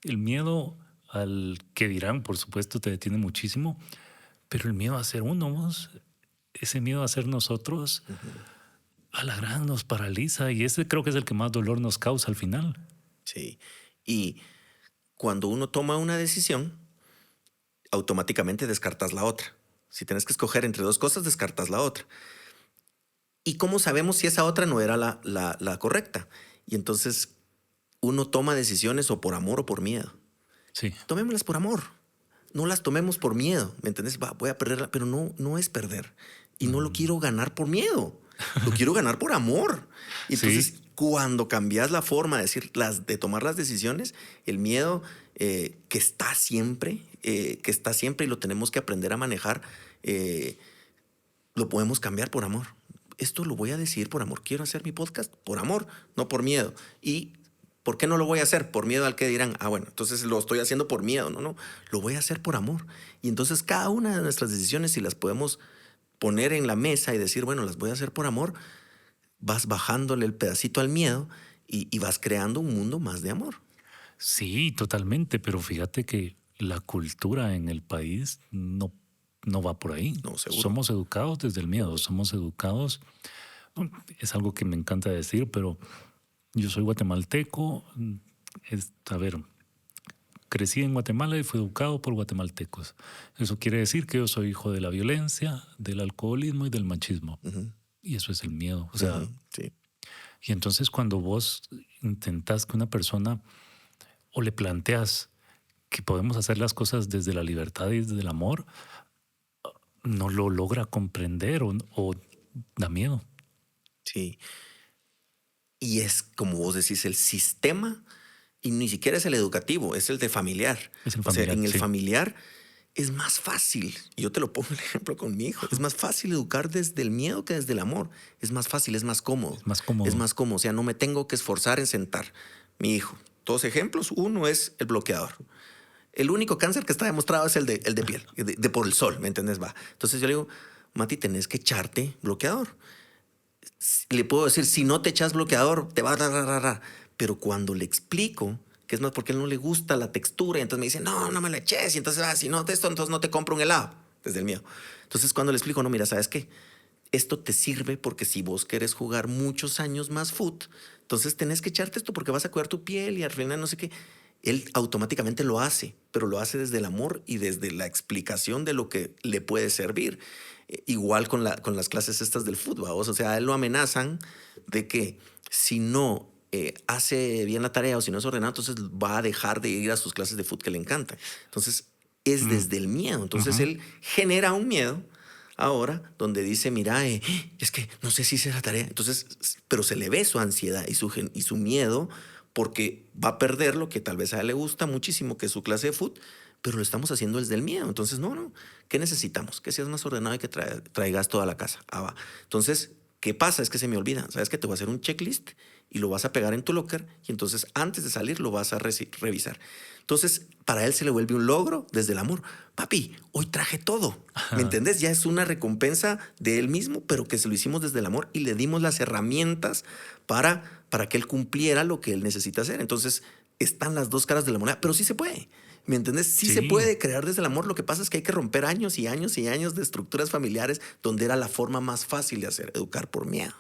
El miedo al que dirán, por supuesto, te detiene muchísimo, pero el miedo a ser uno, vos, ese miedo a ser nosotros, a la gran nos paraliza y ese creo que es el que más dolor nos causa al final. Sí. Y cuando uno toma una decisión, automáticamente descartas la otra. Si tienes que escoger entre dos cosas, descartas la otra. ¿Y cómo sabemos si esa otra no era la correcta? Y entonces uno toma decisiones o por amor o por miedo. Sí. Tomémoslas por amor. No las tomemos por miedo. ¿Me entendés? Voy a perderla, pero no es perder. Y no lo quiero ganar por miedo. Lo quiero ganar por amor. Y Sí, entonces, cuando cambias la forma de tomar las decisiones, el miedo que está siempre y lo tenemos que aprender a manejar. Lo podemos cambiar por amor. Esto lo voy a decidir por amor. Quiero hacer mi podcast por amor, no por miedo. ¿Y por qué no lo voy a hacer? Por miedo al que dirán, bueno, entonces lo estoy haciendo por miedo. No, lo voy a hacer por amor. Y entonces cada una de nuestras decisiones, si las podemos poner en la mesa y decir, bueno, las voy a hacer por amor, vas bajándole el pedacito al miedo y vas creando un mundo más de amor. Sí, totalmente, pero fíjate que la cultura en el país no va por ahí. No, seguro. Somos educados desde el miedo, somos educados, es algo que me encanta decir, pero yo soy guatemalteco, a ver, crecí en Guatemala y fui educado por guatemaltecos. Eso quiere decir que yo soy hijo de la violencia, del alcoholismo y del machismo. Y eso es el miedo. O sea, sí. Y entonces cuando vos intentás que una persona o le planteas que podemos hacer las cosas desde la libertad y desde el amor, no lo logra comprender o da miedo. Sí. Y es, como vos decís, el sistema, y ni siquiera es el educativo, es el de familiar. Es el familiar, o sea, en el sí. familiar es más fácil. Yo te lo pongo el ejemplo con mi hijo. Es más fácil educar desde el miedo que desde el amor. Es más fácil, es más cómodo. Es más cómodo. Es más cómodo. O sea, no me tengo que esforzar en sentar. Mi hijo. Dos ejemplos. Uno es el bloqueador. El único cáncer que está demostrado es el de piel, de por el sol, ¿me entiendes? Va. Entonces yo le digo, Mati, tenés que echarte bloqueador. Le puedo decir, si no te echas bloqueador, te va a dar. Pero cuando le explico, que es más porque a él no le gusta la textura, y entonces me dice, no me la eches, y entonces, si no te esto, entonces no te compro un helado, desde el miedo. Entonces cuando le explico, no, mira, ¿sabes qué? Esto te sirve porque si vos querés jugar muchos años más foot, entonces tenés que echarte esto porque vas a cuidar tu piel y al final no sé qué. Él automáticamente lo hace, pero lo hace desde el amor y desde la explicación de lo que le puede servir. Igual con las clases estas del fútbol, o sea, a él lo amenazan de que si no hace bien la tarea o si no es ordenado, entonces va a dejar de ir a sus clases de fútbol que le encantan. Entonces es desde el miedo. Entonces él genera un miedo ahora donde dice, mira, es que no sé si hice la tarea. Entonces, pero se le ve su ansiedad y su miedo porque va a perder lo que tal vez a él le gusta muchísimo, que es su clase de fútbol, pero lo estamos haciendo desde el miedo. Entonces, no. ¿Qué necesitamos? Que seas más ordenado y que traigas toda la casa. Va. Entonces, ¿qué pasa? Es que se me olvida. ¿Sabes qué? Te voy a hacer un checklist y lo vas a pegar en tu locker y entonces antes de salir lo vas a revisar. Entonces, para él se le vuelve un logro desde el amor. Papi, hoy traje todo. ¿Me entendés? Ya es una recompensa de él mismo, pero que se lo hicimos desde el amor y le dimos las herramientas para que él cumpliera lo que él necesita hacer. Entonces, están las dos caras de la moneda, pero sí se puede. ¿Me entendés? Sí se puede crear desde el amor. Lo que pasa es que hay que romper años y años y años de estructuras familiares donde era la forma más fácil de hacer, educar por miedo.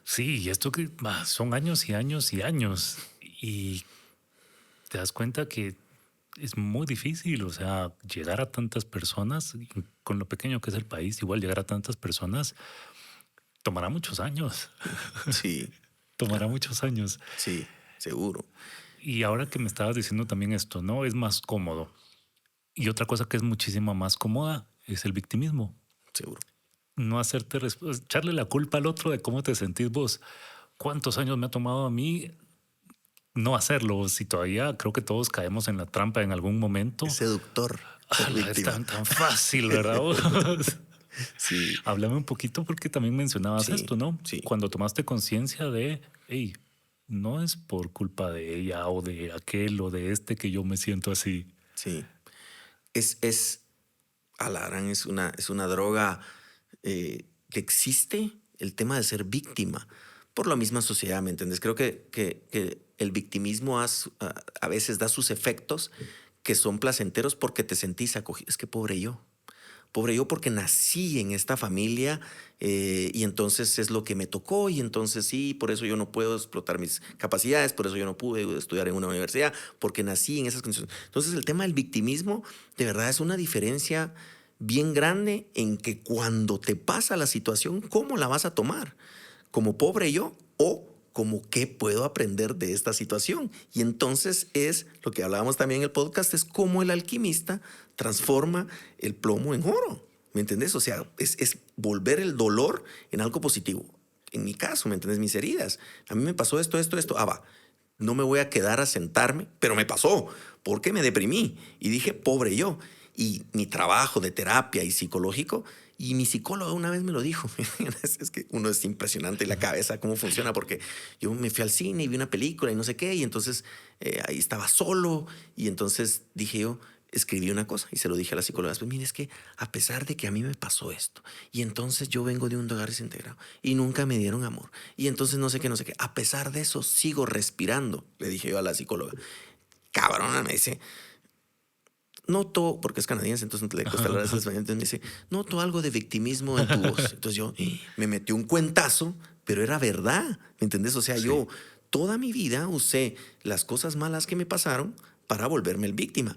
Sí, y esto que son años y años y años. Y te das cuenta que es muy difícil, o sea, llegar a tantas personas, con lo pequeño que es el país, igual llegar a tantas personas tomará muchos años. Sí. Tomará muchos años. Sí, seguro. Y ahora que me estabas diciendo también esto, ¿no? Es más cómodo. Y otra cosa que es muchísimo más cómoda es el victimismo. Seguro. No echarle la culpa al otro de cómo te sentís vos. ¿Cuántos años me ha tomado a mí no hacerlo? Si todavía creo que todos caemos en la trampa en algún momento. Es seductor. Es tan fácil, ¿verdad? Sí. Háblame un poquito porque también mencionabas esto, ¿no? Sí. Cuando tomaste conciencia de, hey, no es por culpa de ella o de aquel o de este que yo me siento así. Sí. A la gran es una droga que existe, el tema de ser víctima por la misma sociedad, ¿me entiendes? Creo que el victimismo a veces da sus efectos que son placenteros porque te sentís acogido. Es que pobre yo porque nací en esta familia y entonces es lo que me tocó y entonces sí, por eso yo no puedo explotar mis capacidades, por eso yo no pude estudiar en una universidad, porque nací en esas condiciones. Entonces el tema del victimismo de verdad es una diferencia bien grande en que cuando te pasa la situación, ¿cómo la vas a tomar? ¿Como pobre yo o como qué puedo aprender de esta situación? Y entonces es lo que hablábamos también en el podcast, es cómo el alquimista transforma el plomo en oro. ¿Me entendés? O sea, es volver el dolor en algo positivo. En mi caso, ¿me entendés? Mis heridas. A mí me pasó esto. Va. no me voy a quedar a sentarme, pero me pasó, porque me deprimí y dije, pobre yo. Y mi trabajo de terapia y psicológico, y mi psicóloga una vez me lo dijo, es que uno es impresionante la cabeza, cómo funciona, porque yo me fui al cine y vi una película y no sé qué, y entonces ahí estaba solo, y entonces dije yo, escribí una cosa y se lo dije a la psicóloga, pues mire, es que a pesar de que a mí me pasó esto, y entonces yo vengo de un hogar desintegrado, y nunca me dieron amor, y entonces no sé qué, no sé qué, a pesar de eso sigo respirando, le dije yo a la psicóloga. Cabrona, me dice, noto, porque es canadiense, entonces le cuesta hablar ese español, entonces me dice, noto algo de victimismo en tu voz. Entonces yo me metí un cuentazo, pero era verdad, ¿me entendés? O sea, Sí. yo toda mi vida usé las cosas malas que me pasaron para volverme el víctima,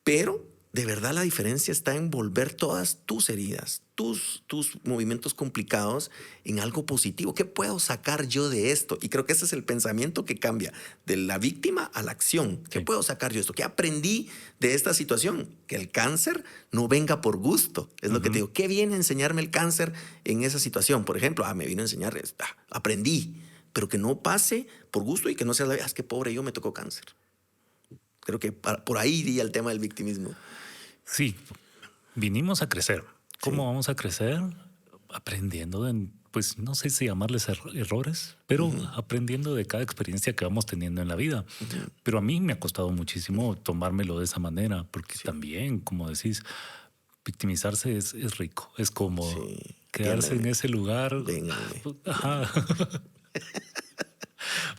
pero de verdad la diferencia está en volver todas tus heridas, tus movimientos complicados en algo positivo. ¿Qué puedo sacar yo de esto? Y creo que ese es el pensamiento que cambia de la víctima a la acción. ¿Qué Sí. puedo sacar yo de esto? ¿Qué aprendí de esta situación? Que el cáncer no venga por gusto. Es lo que te digo. ¿Qué viene a enseñarme el cáncer en esa situación? Por ejemplo, me vino a enseñar, aprendí, pero que no pase por gusto y que no sea, es que pobre yo me tocó cáncer. Creo que por ahí iría el tema del victimismo. Sí, vinimos a crecer. ¿Cómo Sí. vamos a crecer? Aprendiendo de, pues no sé si llamarles errores, pero aprendiendo de cada experiencia que vamos teniendo en la vida. Pero a mí me ha costado muchísimo tomármelo de esa manera, porque también, como decís, victimizarse es rico, es cómodo. Sí. Quedarse en Atiéndanme. ese lugar. Vénganme. Ajá.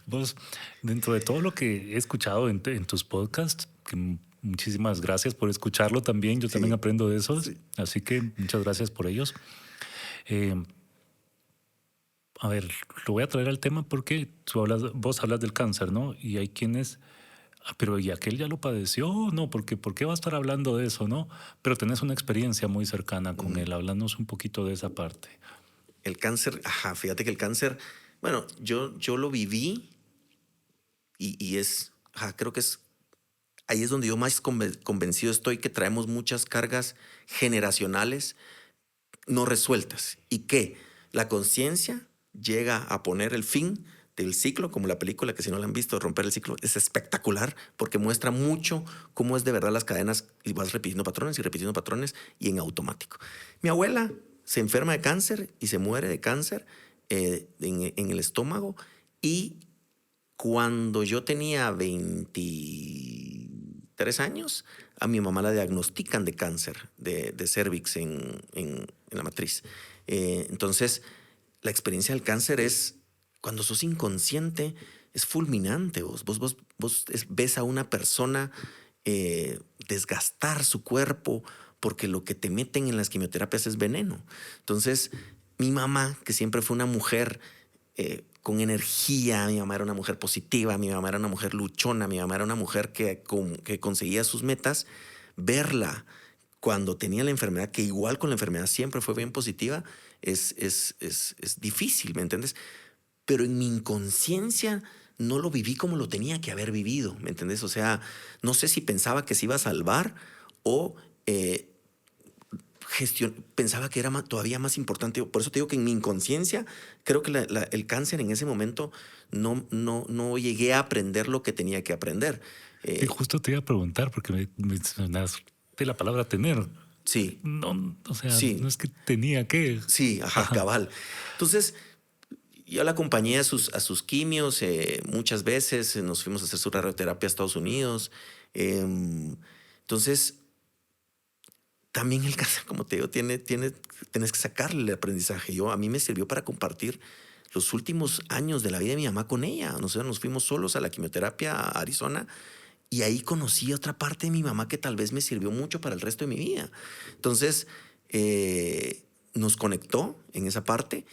Vos, dentro de todo lo que he escuchado en tus podcasts, que muchísimas gracias por escucharlo también. Yo también Sí. aprendo de esos. Sí. Así que muchas gracias por ellos. Eh, a ver, lo voy a traer al tema porque vos hablas del cáncer, ¿no? Y hay quienes, pero ¿y aquel ya lo padeció? No, porque ¿por qué va a estar hablando de eso, no? Pero tenés una experiencia muy cercana con él. Háblanos un poquito de esa parte. El cáncer, fíjate que el cáncer, bueno, yo lo viví y creo que ahí es donde yo más convencido estoy que traemos muchas cargas generacionales no resueltas y que la conciencia llega a poner el fin del ciclo, como la película que si no la han visto, Romper el Ciclo, es espectacular porque muestra mucho cómo es de verdad las cadenas y vas repitiendo patrones y en automático. Mi abuela se enferma de cáncer y se muere de cáncer en el estómago y cuando yo tenía 23 años, a mi mamá la diagnostican de cáncer de cervix en la matriz. Entonces, la experiencia del cáncer es, cuando sos inconsciente, es fulminante. Vos ves a una persona desgastar su cuerpo porque lo que te meten en las quimioterapias es veneno. Entonces, mi mamá, que siempre fue una mujer con energía, mi mamá era una mujer positiva, mi mamá era una mujer luchona, mi mamá era una mujer que conseguía sus metas, verla cuando tenía la enfermedad, que igual con la enfermedad siempre fue bien positiva, es difícil, ¿me entiendes? Pero en mi inconsciencia no lo viví como lo tenía que haber vivido, ¿me entiendes? O sea, no sé si pensaba que se iba a salvar o pensaba que era todavía más importante. Por eso te digo que en mi inconsciencia creo que el cáncer en ese momento no llegué a aprender lo que tenía que aprender. Y justo te iba a preguntar, porque me mencionaste la palabra tener. Sí, No, o sea, no sí, es que tenía que. sí, Ajá. cabal. Entonces, yo la acompañé a sus quimios muchas veces. Nos fuimos a hacer su radioterapia a Estados Unidos. Entonces, también el cáncer, como te digo, tienes que sacarle el aprendizaje. A mí me sirvió para compartir los últimos años de la vida de mi mamá con ella. Nosotros nos fuimos solos a la quimioterapia a Arizona y ahí conocí otra parte de mi mamá que tal vez me sirvió mucho para el resto de mi vida. Entonces, nos conectó en esa parte.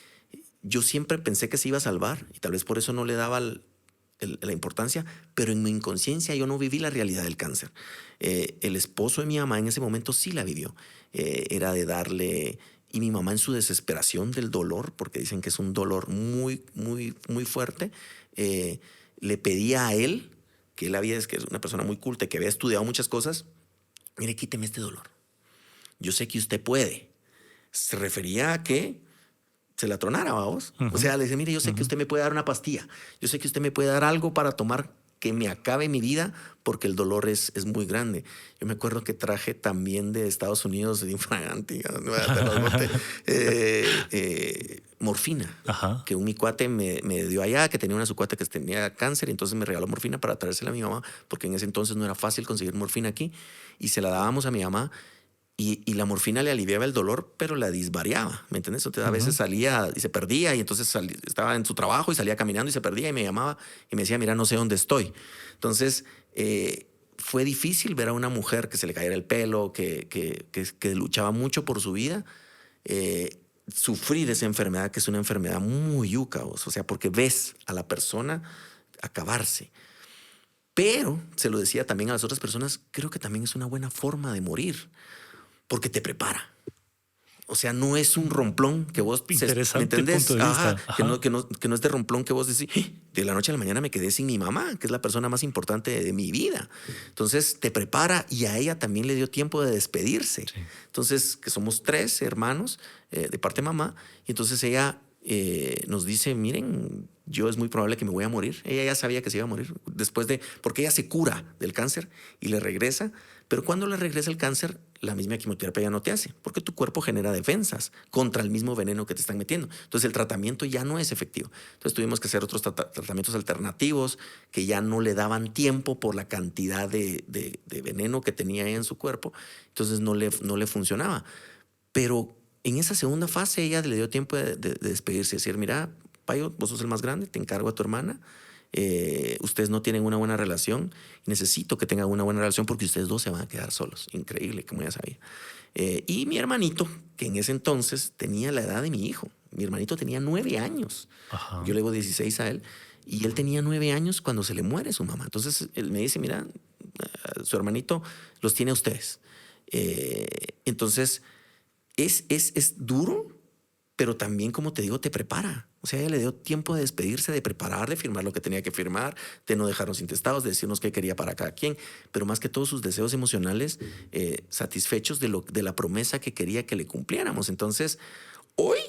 Yo siempre pensé que se iba a salvar y tal vez por eso no le daba la importancia, pero en mi inconsciencia yo no viví la realidad del cáncer. El esposo de mi mamá en ese momento sí la vivió. Era de darle, y mi mamá en su desesperación del dolor, porque dicen que es un dolor muy, muy, muy fuerte, le pedía a él, que es que es una persona muy culta y que había estudiado muchas cosas, mire, quíteme este dolor. Yo sé que usted puede. Se refería a que se la tronara, vamos. O sea, le dice, mire, yo sé que usted me puede dar una pastilla. Yo sé que usted me puede dar algo para tomar que me acabe mi vida porque el dolor es muy grande. Yo me acuerdo que traje también de Estados Unidos, de infragante, morfina, Ajá. que mi cuate me dio allá, que tenía una su cuate que tenía cáncer, y entonces me regaló morfina para traérsela a mi mamá, porque en ese entonces no era fácil conseguir morfina aquí, y se la dábamos a mi mamá. Y la morfina le aliviaba el dolor, pero la disvariaba, ¿me entiendes? Entonces, a veces salía y se perdía, y entonces estaba en su trabajo y salía caminando y se perdía y me llamaba y me decía, mira, no sé dónde estoy. Entonces, fue difícil ver a una mujer que se le cayera el pelo, que luchaba mucho por su vida, sufrir esa enfermedad, que es una enfermedad muy yuca, o sea, porque ves a la persona acabarse. Pero, se lo decía también a las otras personas, creo que también es una buena forma de morir porque te prepara. O sea, no es un romplón que vos, ¿me Interesante punto entendés? de Ajá, vista. que Ajá. no es de romplón que vos decís, de la noche a la mañana me quedé sin mi mamá, que es la persona más importante de mi vida. Entonces te prepara, y a ella también le dio tiempo de despedirse. Sí. Entonces, que somos 3 hermanos de parte de mamá, y entonces ella nos dice, miren, yo es muy probable que me voy a morir. Ella ya sabía que se iba a morir porque ella se cura del cáncer y le regresa, pero cuando le regresa el cáncer, la misma quimioterapia ya no te hace, porque tu cuerpo genera defensas contra el mismo veneno que te están metiendo. Entonces el tratamiento ya no es efectivo. Entonces tuvimos que hacer otros tratamientos alternativos que ya no le daban tiempo por la cantidad de veneno que tenía ella en su cuerpo. Entonces no le funcionaba. Pero en esa segunda fase ella le dio tiempo de despedirse, decir, mira, Payo, vos sos el más grande, te encargo a tu hermana. Ustedes no tienen una buena relación. Necesito que tengan una buena relación porque ustedes dos se van a quedar solos. Increíble, como ya sabía. Y mi hermanito, que en ese entonces tenía la edad de mi hijo. Mi hermanito tenía 9 años. Ajá. Yo le digo 16 a él. Y él tenía 9 años cuando se le muere su mamá. Entonces él me dice, mira, su hermanito los tiene a ustedes. Entonces es duro, pero también, como te digo, te prepara. O sea, ella le dio tiempo de despedirse, de preparar, de firmar lo que tenía que firmar, de no dejarnos intestados, de decirnos qué quería para cada quien, pero más que todos sus deseos emocionales satisfechos de la promesa que quería que le cumpliéramos. Entonces, hoy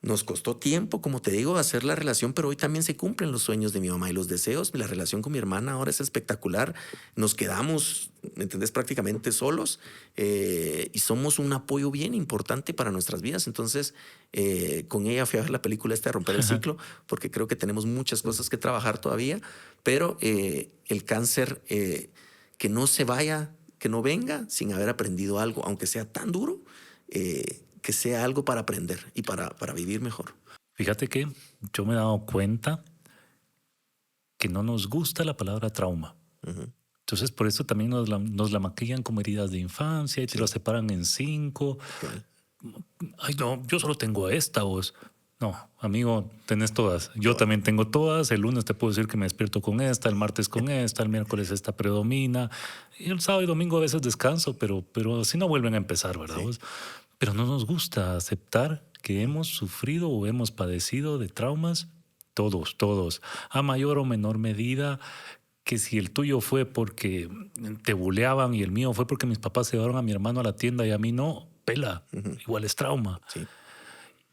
nos costó tiempo, como te digo, hacer la relación, pero hoy también se cumplen los sueños de mi mamá y los deseos. La relación con mi hermana ahora es espectacular. Nos quedamos, ¿me entendés?, prácticamente solos, y somos un apoyo bien importante para nuestras vidas. Entonces, con ella fui a ver la película esta de Romper el Ciclo, porque creo que tenemos muchas cosas que trabajar todavía, pero el cáncer, que no se vaya, que no venga sin haber aprendido algo, aunque sea tan duro, que sea algo para aprender y para vivir mejor. Fíjate que yo me he dado cuenta que no nos gusta la palabra trauma. Ujú. Entonces, por eso también nos la maquillan como heridas de infancia y te lo Sí, separan en 5. cabal. Ay, no, yo solo tengo esta voz. No, amigo, tenés todas. Yo Cabal. también tengo todas. El lunes te puedo decir que me despierto con esta, el martes con esta, el miércoles esta predomina. Y el sábado y domingo a veces descanso, pero si no vuelven a empezar, ¿verdad Sí. vos? Pero no nos gusta aceptar que hemos sufrido o hemos padecido de traumas. Todos, a mayor o menor medida, que si el tuyo fue porque te buleaban y el mío fue porque mis papás se llevaron a mi hermano a la tienda y a mí no, pela, Ujú. igual es trauma. Sí.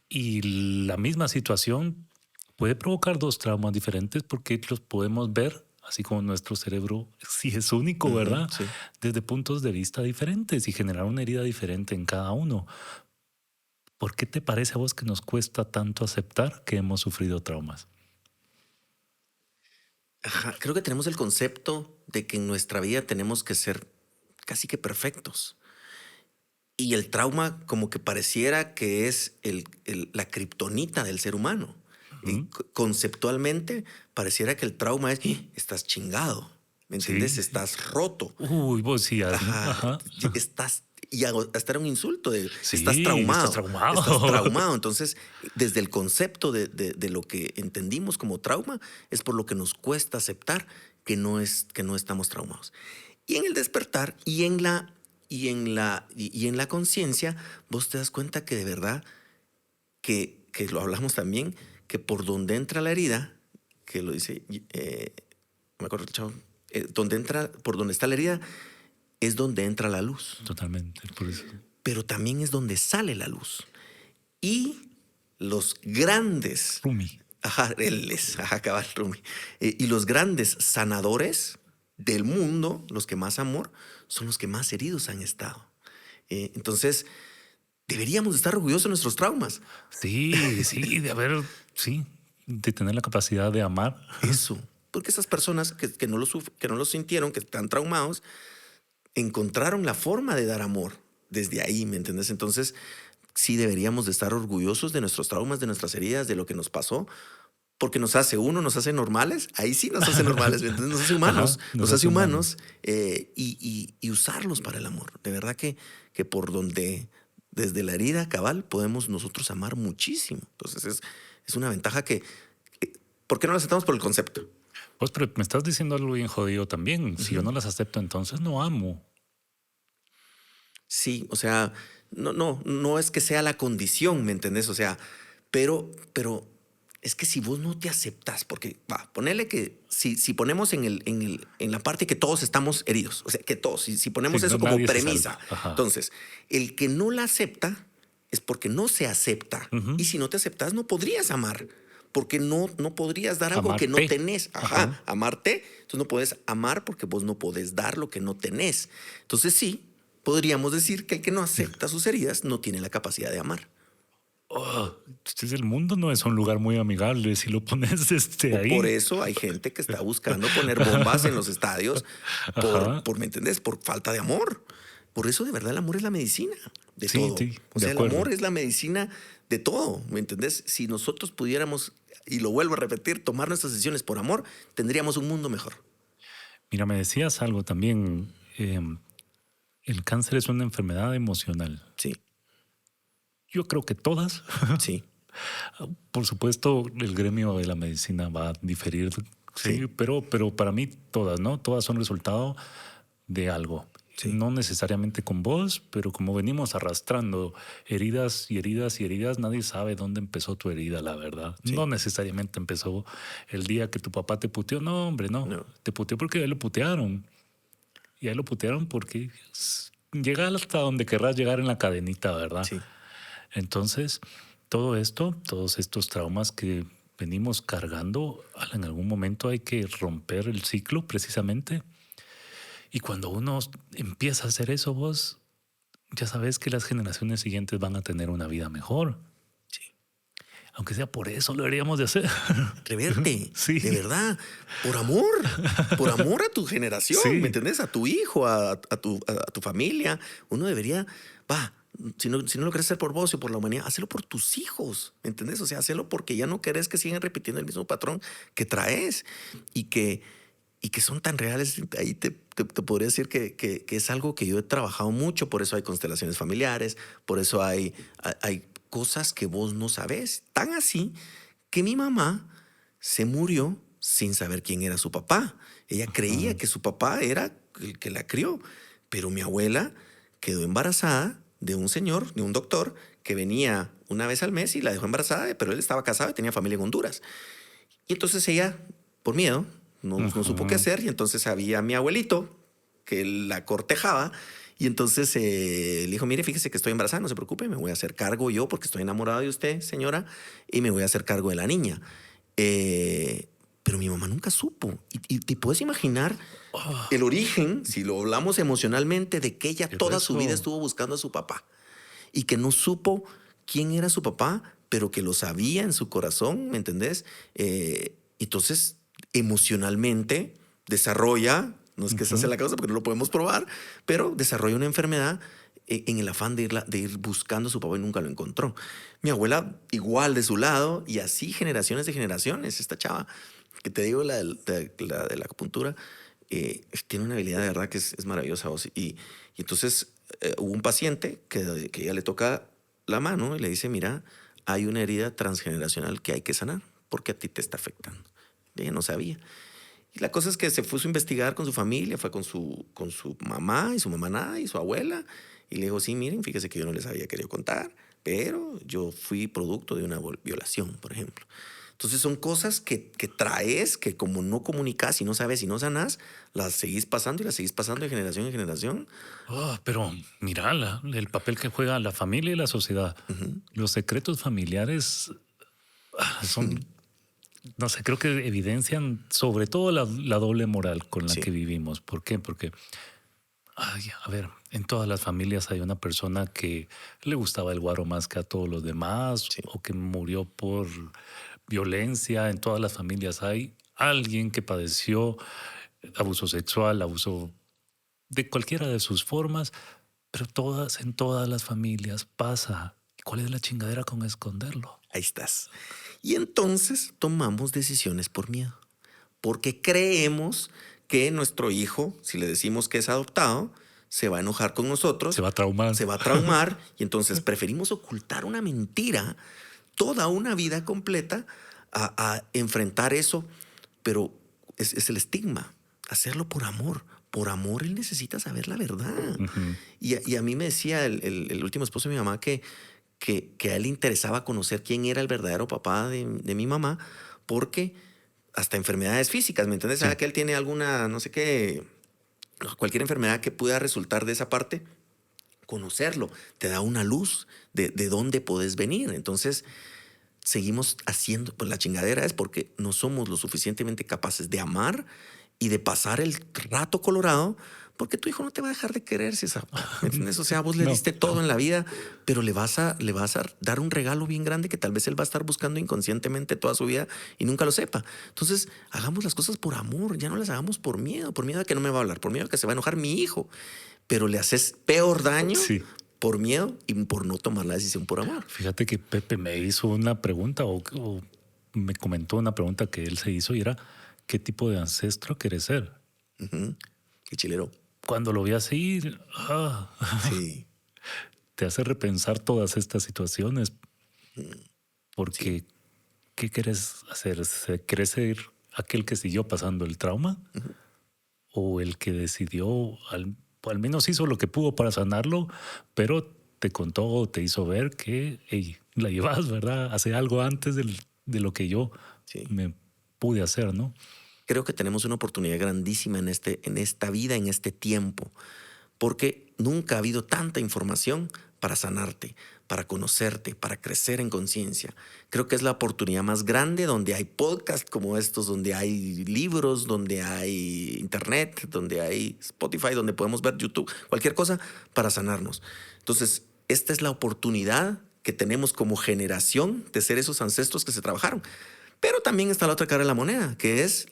Y la misma situación puede provocar 2 traumas diferentes porque los podemos ver, así como nuestro cerebro sí es único, Ujú. ¿verdad? Sí. Desde puntos de vista diferentes y generar una herida diferente en cada uno. ¿Por qué te parece a vos que nos cuesta tanto aceptar que hemos sufrido traumas? Ajá. Creo que tenemos el concepto de que en nuestra vida tenemos que ser casi que perfectos. Y el trauma como que pareciera que es la kriptonita del ser humano. Y Ujú. conceptualmente pareciera que el trauma es, estás chingado, ¿me entiendes? Sí. Estás roto. Uy, vos sí. Ajá, Ajá. estás, y hasta era un insulto de Sí, estás estás traumado. traumado. Entonces, desde el concepto de lo que entendimos como trauma, es por lo que nos cuesta aceptar que no estamos traumados. Y en el despertar y en la conciencia, vos te das cuenta que de verdad, que lo hablamos también, que por donde entra la herida, que lo dice, me acuerdo, chavo, por donde está la herida, es donde entra la luz, Totalmente, por eso. pero también es donde sale la luz. Y los grandes Rumi. Ajá, él es, ajá, cabal, Rumi. Y los grandes sanadores del mundo, los que más amor, son los que más heridos han estado. Entonces, deberíamos estar orgullosos de nuestros traumas. Sí, sí, de haber, sí, de tener la capacidad de amar. Eso. Porque esas personas que no lo sintieron, que están traumados, encontraron la forma de dar amor desde ahí, ¿me entiendes? Entonces, sí deberíamos de estar orgullosos de nuestros traumas, de nuestras heridas, de lo que nos pasó, porque nos hace nos hace normales, ahí sí nos hace normales, ¿me entiendes? Ajá, Nos nos hace hace humanos. humanos y usarlos para el amor. De verdad que por donde, desde la herida cabal, podemos nosotros amar muchísimo. Entonces es una ventaja ¿por qué no la aceptamos por el concepto? Pues, pero me estás diciendo algo bien jodido también. Si yo Ujú. no las acepto, entonces no amo. Sí, o sea, no es que sea la condición, ¿me entendés? O sea, pero es que si vos no te aceptas, porque va, ponele que si ponemos en la parte que todos estamos heridos, o sea, que todos, si Sí, ponemos no, eso como nadie se premisa, salva. Ajá. entonces, el que no la acepta es porque no se acepta. Ujú. Y si no te aceptas, no podrías amar. Porque no podrías dar algo que no Amarte. tenés. Ajá. Ajá, amarte. Entonces no puedes amar porque vos no podés dar lo que no tenés. Entonces sí, podríamos decir que el que no acepta sus heridas no tiene la capacidad de amar. Oh, entonces el mundo no es un lugar muy amigable si lo pones Por ahí. eso hay gente que está buscando poner bombas en los estadios Ajá. ¿me entendés? Por falta de amor. Por eso de verdad el amor es la medicina de Sí, todo. sí, O de sea, el acuerdo. amor es la medicina de todo, ¿me entendés? Si nosotros pudiéramos, y lo vuelvo a repetir, tomar nuestras decisiones por amor, tendríamos un mundo mejor. Mira, me decías algo también. El cáncer es una enfermedad emocional. Sí, Yo creo que todas. sí, Por supuesto, el gremio de la medicina va a diferir, sí, sí, pero para mí todas, ¿no? Todas son resultado de algo. sí, No necesariamente con vos, pero como venimos arrastrando heridas y heridas y heridas, nadie sabe dónde empezó tu herida, la verdad. No sí. necesariamente empezó el día que tu papá te puteó. No, hombre, no. No, Te puteó porque ya lo putearon. Y ahí lo putearon porque llega hasta donde querrás llegar en la cadenita, ¿verdad? sí. Entonces, todo esto, todos estos traumas que venimos cargando, en algún momento hay que romper el ciclo precisamente. Y cuando uno empieza a hacer eso, vos ya sabes que las generaciones siguientes van a tener una vida mejor. Sí. Aunque sea por eso lo deberíamos de hacer. Atreverte, Sí, de verdad, por amor a tu generación, ¿me sí. entendés? A tu hijo, a tu familia. Uno debería, va, si no lo quieres hacer por vos o por la humanidad, hazlo por tus hijos, ¿me entendés? O sea, hazlo porque ya no querés que sigan repitiendo el mismo patrón que traes y que son tan reales. Ahí te podría decir que es algo que yo he trabajado mucho, por eso hay constelaciones familiares, por eso hay cosas que vos no sabés. Tan así que mi mamá se murió sin saber quién era su papá. Ella creía Ajá. que su papá era el que la crió, pero mi abuela quedó embarazada de un señor, de un doctor, que venía una vez al mes y la dejó embarazada, pero él estaba casado y tenía familia en Honduras. Y entonces ella, por miedo, no supo qué Ajá. hacer y entonces había mi abuelito que la cortejaba y entonces le dijo, mire, fíjese que estoy embarazada, no se preocupe, me voy a hacer cargo yo porque estoy enamorado de usted, señora, y me voy a hacer cargo de la niña. Eh, pero mi mamá nunca supo. Y te puedes imaginar Oh, el origen, si lo hablamos emocionalmente, de que ella qué toda su vida grueso. estuvo buscando a su papá y que no supo quién era su papá, pero que lo sabía en su corazón, ¿me entendés? Entonces, emocionalmente desarrolla, no es que esa sea Ujú. la causa porque no lo podemos probar, pero desarrolla una enfermedad en el afán de ir buscando a su papá y nunca lo encontró. Mi abuela igual de su lado y así generaciones de generaciones. Esta chava que te digo, la de la acupuntura, tiene una habilidad de verdad que es maravillosa. Vos. Y entonces hubo un paciente que ella le toca la mano y le dice, mira, hay una herida transgeneracional que hay que sanar porque a ti te está afectando. Y ella no sabía. Y la cosa es que se puso a investigar con su familia, fue con su mamá y su mamá nada y su abuela. Y le dijo, sí, miren, fíjese que yo no les había querido contar, pero yo fui producto de una violación, por ejemplo. Entonces son cosas que traes, que como no comunicas y no sabes y no sanás, las seguís pasando y las seguís pasando de generación en generación. Oh, pero mira el papel que juega la familia y la sociedad. Ujú. Los secretos familiares son no sé, creo que evidencian sobre todo la doble moral con la Sí, que vivimos. ¿Por qué? Porque, ay, a ver, en todas las familias hay una persona que le gustaba el guaro más que a todos los demás sí, o que murió por violencia. En todas las familias hay alguien que padeció abuso sexual, abuso de cualquiera de sus formas, pero en todas las familias pasa. ¿Cuál es la chingadera con esconderlo? ahí estás. Y entonces tomamos decisiones por miedo, porque creemos que nuestro hijo, si le decimos que es adoptado, se va a enojar con Se nosotros, va a traumar. se va a traumar y entonces preferimos ocultar una mentira toda una vida completa a enfrentar eso, pero es el estigma, hacerlo por amor. Por amor él necesita saber la verdad. Ujú. Y a mí me decía el último esposo de mi mamá que a él le interesaba conocer quién era el verdadero papá de mi mamá, porque hasta enfermedades físicas, ¿me entiendes? Sí. Que él tiene alguna, no sé qué, cualquier enfermedad que pueda resultar de esa parte, conocerlo te da una luz de dónde podés venir. Entonces, seguimos haciendo, pues la chingadera es porque no somos lo suficientemente capaces de amar y de pasar el rato colorado, porque tu hijo no te va a dejar de querer, César. ¿Me entiendes? O sea, vos le No. diste todo en la vida, pero le vas a dar un regalo bien grande que tal vez él va a estar buscando inconscientemente toda su vida y nunca lo sepa. Entonces, hagamos las cosas por amor, ya no las hagamos por miedo a que no me va a hablar, por miedo a que se va a enojar mi hijo, pero le haces peor daño Sí. por miedo y por no tomar la decisión por amor. Fíjate que Pepe me hizo una pregunta o me comentó una pregunta que él se hizo y era, ¿qué tipo de ancestro quieres ser? Ujú. Qué chilero. Cuando lo vi así, Sí, te hace repensar todas estas situaciones sí. porque ¿qué quieres hacer? ¿Quieres ser aquel que siguió pasando el trauma o el que decidió, al menos hizo lo que pudo para sanarlo, pero te contó o te hizo ver que hey, la llevas, ¿verdad? Hace algo antes de lo que yo Sí. me pude hacer, ¿no? Creo que tenemos una oportunidad grandísima en esta vida, en este tiempo, porque nunca ha habido tanta información para sanarte, para conocerte, para crecer en conciencia. Creo que es la oportunidad más grande donde hay podcasts como estos, donde hay libros, donde hay internet, donde hay Spotify, donde podemos ver YouTube, cualquier cosa para sanarnos. Entonces, esta es la oportunidad que tenemos como generación de ser esos ancestros que se trabajaron. Pero también está la otra cara de la moneda, que es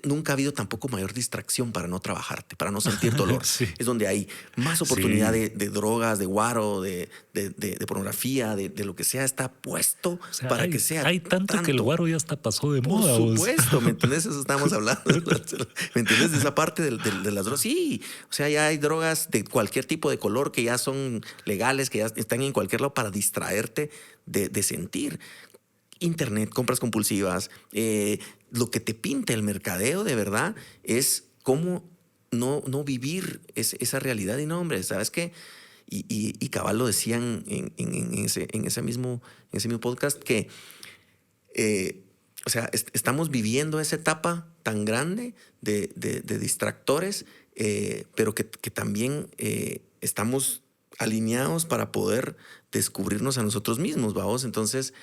nunca ha habido tampoco mayor distracción para no trabajarte, para no sentir dolor. Sí, Es donde hay más oportunidad sí. de drogas, de guaro, de pornografía, de lo que sea, está puesto O sea, para que sea hay tanto que el tanto. guaro ya hasta pasó de Por moda, vos. supuesto, ¿me entiendes? Eso estamos hablando. ¿Me entiendes? De esa parte de las drogas. Sí, o sea, ya hay drogas de cualquier tipo de color que ya son legales, que ya están en cualquier lado para distraerte de sentir. Internet, compras compulsivas, lo que te pinta el mercadeo de verdad es cómo no vivir esa realidad. Y no, hombre, ¿sabes qué? Y cabal lo decían en ese mismo podcast que, o sea, estamos viviendo esa etapa tan grande de distractores, pero que también estamos alineados para poder descubrirnos a nosotros mismos, vamos. Entonces,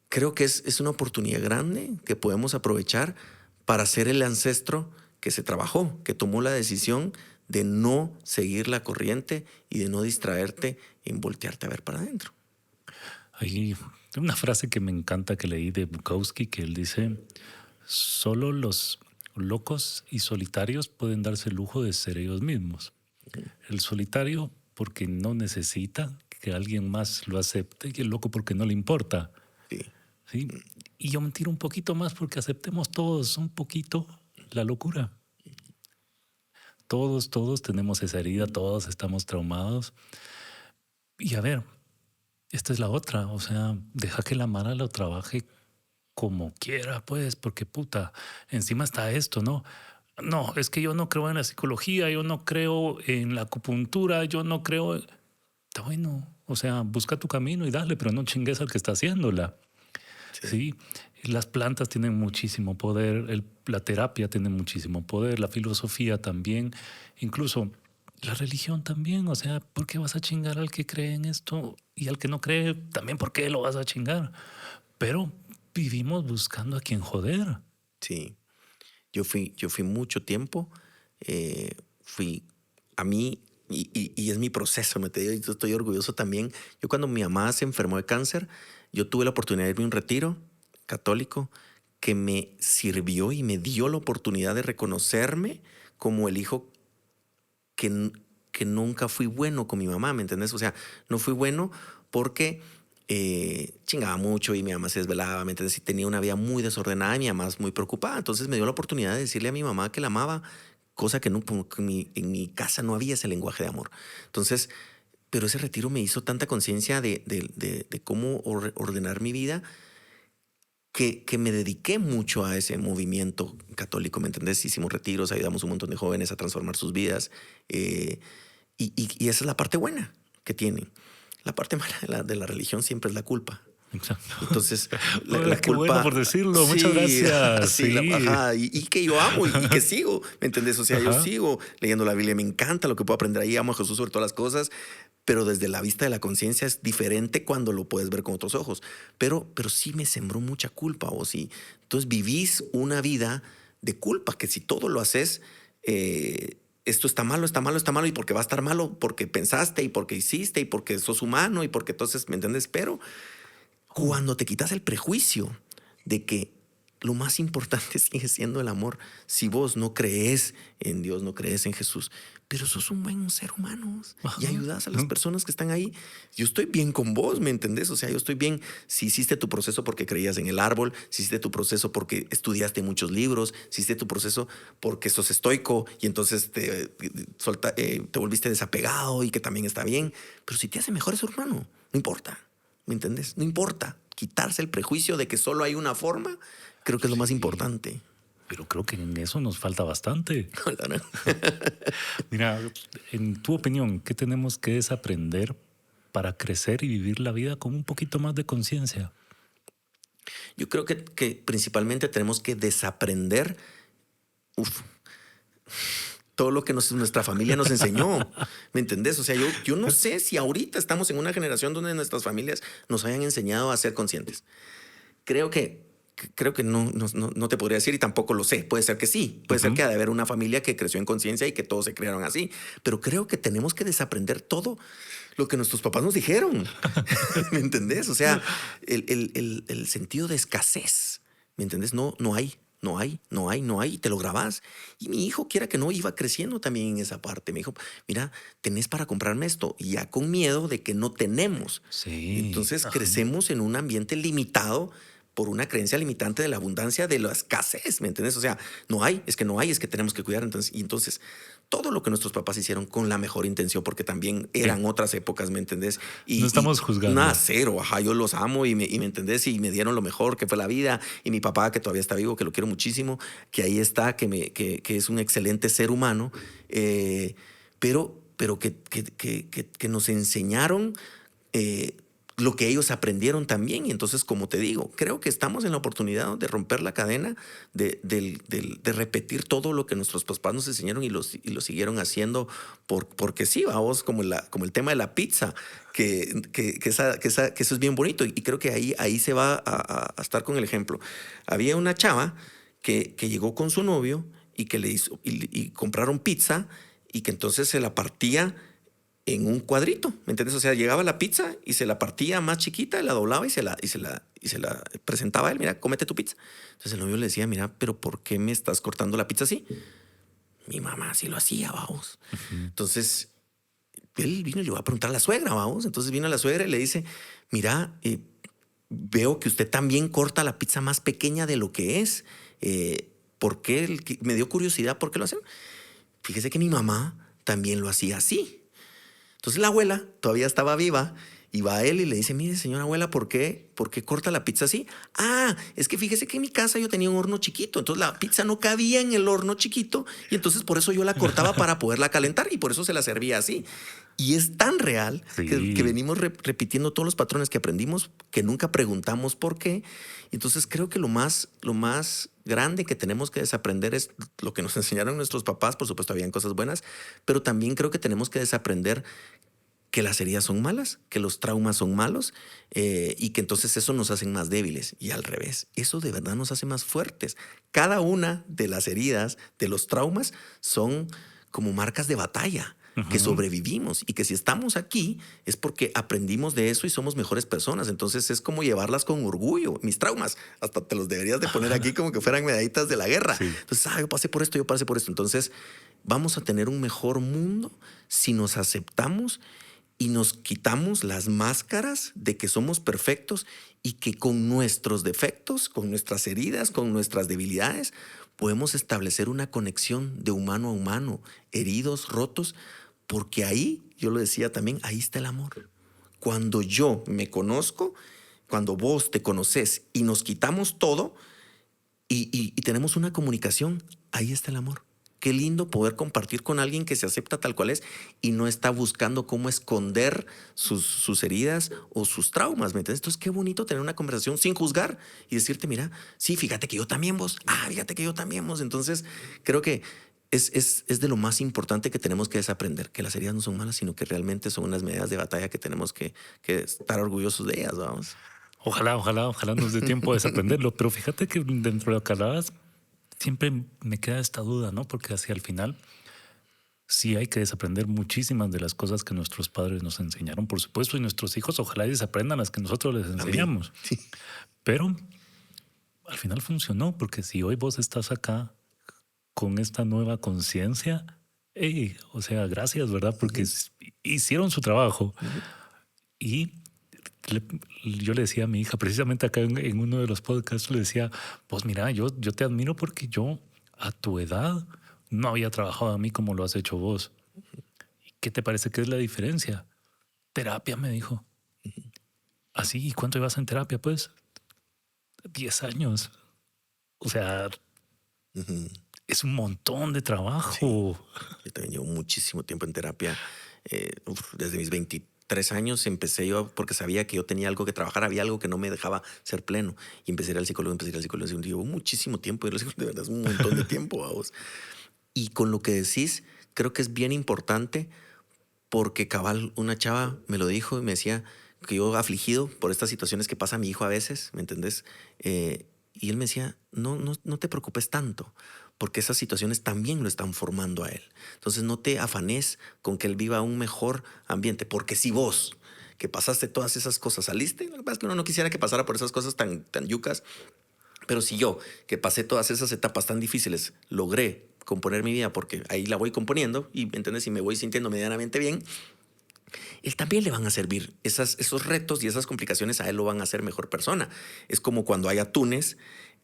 creo que es una oportunidad grande que podemos aprovechar para ser el ancestro que se trabajó, que tomó la decisión de no seguir la corriente y de no distraerte en voltearte a ver para adentro. Hay una frase que me encanta que leí de Bukowski que él dice, solo los locos y solitarios pueden darse el lujo de ser ellos mismos. El solitario porque no necesita que alguien más lo acepte y el loco porque no le importa. Sí, ¿Sí? Y yo me tiro un poquito más porque aceptemos todos un poquito la locura. Todos tenemos esa herida, todos estamos traumados. Y a ver, esta es la otra, o sea, deja que la Mara lo trabaje como quiera, pues, porque puta, encima está esto, ¿no? No, es que yo no creo en la psicología, yo no creo en la acupuntura, yo no creo... Está bueno, o sea, busca tu camino y dale, pero no chingues al que está haciéndola. sí, Sí, las plantas tienen muchísimo poder, la terapia tiene muchísimo poder, la filosofía también, incluso la religión también. O sea, ¿por qué vas a chingar al que cree en esto? Y al que no cree, también, ¿por qué lo vas a chingar? Pero vivimos buscando a quien joder. Sí. Yo fui mucho tiempo, fui a mí, y es mi proceso, me te digo, y yo estoy orgulloso también. Yo cuando mi mamá se enfermó de cáncer, yo tuve la oportunidad de irme a un retiro católico que me sirvió y me dio la oportunidad de reconocerme como el hijo que, que nunca fui bueno con mi mamá, ¿me entendés? O sea, no fui bueno porque chingaba mucho y mi mamá se desvelaba, ¿me entiendes? Y tenía una vida muy desordenada y mi mamá es muy preocupada. Entonces me dio la oportunidad de decirle a mi mamá que la amaba, cosa que, no, que en mi casa no había ese lenguaje de amor. Entonces, pero ese retiro me hizo tanta conciencia de cómo ordenar mi vida que me dediqué mucho a ese movimiento católico, ¿me entendés? Hicimos retiros, ayudamos a un montón de jóvenes a transformar sus vidas. Y esa es la parte buena que tienen. La parte mala de la religión siempre es la culpa. Exacto. Entonces, la Hola, qué bueno culpa, por decirlo. Muchas sí, gracias. sí, Sí. ajá, y que yo amo y que sigo, ¿me entendés? O sea, yo Ajá. sigo leyendo la Biblia, me encanta lo que puedo aprender ahí, amo a Jesús sobre todas las cosas, pero desde la vista de la conciencia es diferente cuando lo puedes ver con otros ojos. Pero sí me sembró mucha culpa, o sí. Entonces vivís una vida de culpa, que si todo lo haces, esto está malo, está malo, está malo, y porque va a estar malo, porque pensaste y porque hiciste y porque sos humano y porque entonces, ¿me entiendes? Pero Oh, cuando te quitas el prejuicio de que lo más importante sigue siendo el amor, si vos no crees en Dios, no crees en Jesús, pero sos un buen ser humano y ajá. ayudas a las personas que están ahí, yo estoy bien con vos, ¿me entendés? O sea, yo estoy bien si hiciste tu proceso porque creías en el árbol, si hiciste tu proceso porque estudiaste muchos libros, si hiciste tu proceso porque sos estoico y entonces te volviste desapegado y que también está bien, pero si te hace mejor ser humano, no importa. ¿Me entendés? No importa. Quitarse el prejuicio de que solo hay una forma, creo que es lo más Sí. importante. Pero creo que en eso nos falta bastante. ¿No? Mira, en tu opinión, ¿qué tenemos que desaprender para crecer y vivir la vida con un poquito más de conciencia? Yo creo que principalmente tenemos que desaprender uf, todo lo que nuestra familia nos enseñó. ¿Me entendés? O sea, yo no sé si ahorita estamos en una generación donde nuestras familias nos hayan enseñado a ser conscientes. Creo que no te podría decir y tampoco lo sé. Puede ser que sí. Puede ser Ujú. que ha de haber una familia que creció en conciencia y que todos se crearon así. Pero creo que tenemos que desaprender todo lo que nuestros papás nos dijeron. ¿Me entendés? O sea, el sentido de escasez. ¿Me entendés? No hay. No hay, no hay, no hay, y te lo grabás. Y mi hijo, quiera que no, iba creciendo también en esa parte. Me dijo, mira, tenés para comprarme esto. Y ya con miedo de que no tenemos. Sí. Entonces Ajá. crecemos en un ambiente limitado por una creencia limitante de la abundancia, de la escasez, ¿me entiendes? O sea, no hay, es que no hay, es que tenemos que cuidar. Entonces, todo lo que nuestros papás hicieron con la mejor intención, porque también Sí. eran otras épocas, ¿me entendés? No Y estamos nada, juzgando. cero, ajá, yo los amo y me entendés, y me dieron lo mejor que fue la vida. Y mi papá, que todavía está vivo, que lo quiero muchísimo, que ahí está, que es un excelente ser humano, pero que nos enseñaron lo que ellos aprendieron también. Y entonces, como te digo, creo que estamos en la oportunidad de romper la cadena, de repetir todo lo que nuestros papás nos enseñaron y lo siguieron haciendo porque sí, vamos, como el tema de la pizza, que eso es bien bonito. Y creo que ahí se va a estar con el ejemplo. Había una chava que llegó con su novio y que le hizo, y compraron pizza y que entonces se la partía en un cuadrito, ¿me entiendes? O sea, llegaba la pizza y se la partía más chiquita, la doblaba y se la presentaba a él, mira, cómete tu pizza. Entonces el novio le decía, mira, pero ¿por qué me estás cortando la pizza así? Mi mamá sí lo hacía, vamos. Ujú. Entonces él vino y le iba a preguntar a la suegra, vamos. Entonces vino la suegra y le dice, mira, veo que usted también corta la pizza más pequeña de lo que es. ¿Por qué? Me dio curiosidad por qué lo hacen. Fíjese que mi mamá también lo hacía así. Entonces la abuela todavía estaba viva y va a él y le dice, mire, señora abuela, ¿por qué corta la pizza así? Ah, es que fíjese que en mi casa yo tenía un horno chiquito, entonces la pizza no cabía en el horno chiquito y entonces por eso yo la cortaba para poderla calentar y por eso se la servía así. Y es tan real que Sí. venimos repitiendo todos los patrones que aprendimos que nunca preguntamos por qué. Entonces creo que lo más grande que tenemos que desaprender es lo que nos enseñaron nuestros papás. Por supuesto, habían cosas buenas, pero también creo que tenemos que desaprender que las heridas son malas, que los traumas son malos y que entonces eso nos hace más débiles. Y al revés, eso de verdad nos hace más fuertes. Cada una de las heridas, de los traumas, son como marcas de batalla que sobrevivimos y que si estamos aquí es porque aprendimos de eso y somos mejores personas. Entonces es como llevarlas con orgullo. Mis traumas, hasta te los deberías de poner aquí como que fueran medallitas de la guerra. Sí. Entonces, yo pasé por esto, yo pasé por esto. Entonces vamos a tener un mejor mundo si nos aceptamos y nos quitamos las máscaras de que somos perfectos y que con nuestros defectos, con nuestras heridas, con nuestras debilidades, podemos establecer una conexión de humano a humano, heridos, rotos, porque ahí, yo lo decía también, ahí está el amor. Cuando yo me conozco, cuando vos te conoces y nos quitamos todo y tenemos una comunicación, ahí está el amor. Qué lindo poder compartir con alguien que se acepta tal cual es y no está buscando cómo esconder sus heridas o sus traumas, ¿me entiendes? Entonces, qué bonito tener una conversación sin juzgar y decirte, mira, sí, fíjate que yo también vos, fíjate que yo también vos. Entonces, creo que es de lo más importante que tenemos que desaprender, que las heridas no son malas, sino que realmente son unas medidas de batalla que tenemos que estar orgullosos de ellas, vamos. Ojalá nos dé tiempo de desaprenderlo. Pero fíjate que dentro de lo que hablabas, siempre me queda esta duda, ¿no? Porque hacia el final sí hay que desaprender muchísimas de las cosas que nuestros padres nos enseñaron, por supuesto, y nuestros hijos ojalá desaprendan las que nosotros les enseñamos. Sí. Pero al final funcionó, porque si hoy vos estás acá con esta nueva conciencia, o sea, gracias, ¿verdad? Porque hicieron su trabajo. Y yo le decía a mi hija, precisamente acá en uno de los podcasts, le decía, pues mira, yo te admiro porque yo a tu edad no había trabajado a mí como lo has hecho vos. ¿Y qué te parece que es la diferencia? Terapia, me dijo. Así, ¿y cuánto ibas en terapia? Pues 10 años. O sea, es un montón de trabajo. Sí. Yo también llevo muchísimo tiempo en terapia. Desde mis 23 años empecé yo porque sabía que yo tenía algo que trabajar, había algo que no me dejaba ser pleno. Y empecé a ir al psicólogo. Llevo muchísimo tiempo. De verdad es un montón de tiempo, vamos. Y con lo que decís, creo que es bien importante porque cabal, una chava me lo dijo y me decía que yo afligido por estas situaciones que pasa a mi hijo a veces, ¿me entendés? Y él me decía, no te preocupes tanto, porque esas situaciones también lo están formando a él. Entonces no te afanes con que él viva un mejor ambiente, porque si vos, que pasaste todas esas cosas, saliste, lo que pasa es que uno no quisiera que pasara por esas cosas tan yucas, pero si yo, que pasé todas esas etapas tan difíciles, logré componer mi vida, porque ahí la voy componiendo y, ¿me entiendes? Y me voy sintiendo medianamente bien, él también le van a servir esos retos y esas complicaciones a él lo van a hacer mejor persona. Es como cuando hay atunes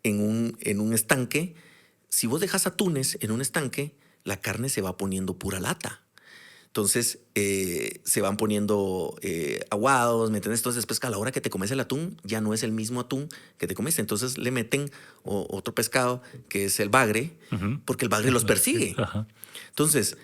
en un estanque. Si vos dejas atunes en un estanque, la carne se va poniendo pura lata. Entonces se van poniendo aguados, ¿me entiendes? Entonces después a la hora que te comes el atún, ya no es el mismo atún que te comiste. Entonces le meten otro pescado que es el bagre, porque el bagre los persigue. Entonces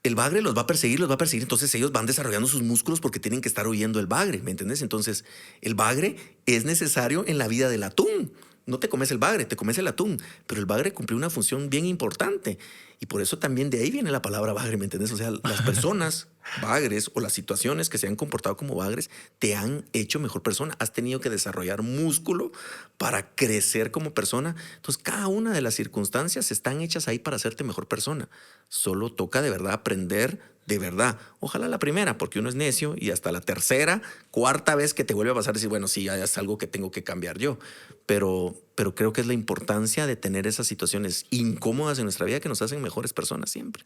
el bagre los va a perseguir, entonces ellos van desarrollando sus músculos porque tienen que estar huyendo el bagre, ¿me entiendes? Entonces el bagre es necesario en la vida del atún. No te comes el bagre, te comes el atún, pero el bagre cumple una función bien importante y por eso también de ahí viene la palabra bagre, ¿me entiendes? O sea, las personas bagres o las situaciones que se han comportado como bagres te han hecho mejor persona. Has tenido que desarrollar músculo para crecer como persona. Entonces, cada una de las circunstancias están hechas ahí para hacerte mejor persona. Solo toca de verdad aprender de verdad. Ojalá la primera, porque uno es necio y hasta la tercera, cuarta vez que te vuelve a pasar decir, bueno, sí, ya es algo que tengo que cambiar yo. Pero creo que es la importancia de tener esas situaciones incómodas en nuestra vida que nos hacen mejores personas siempre.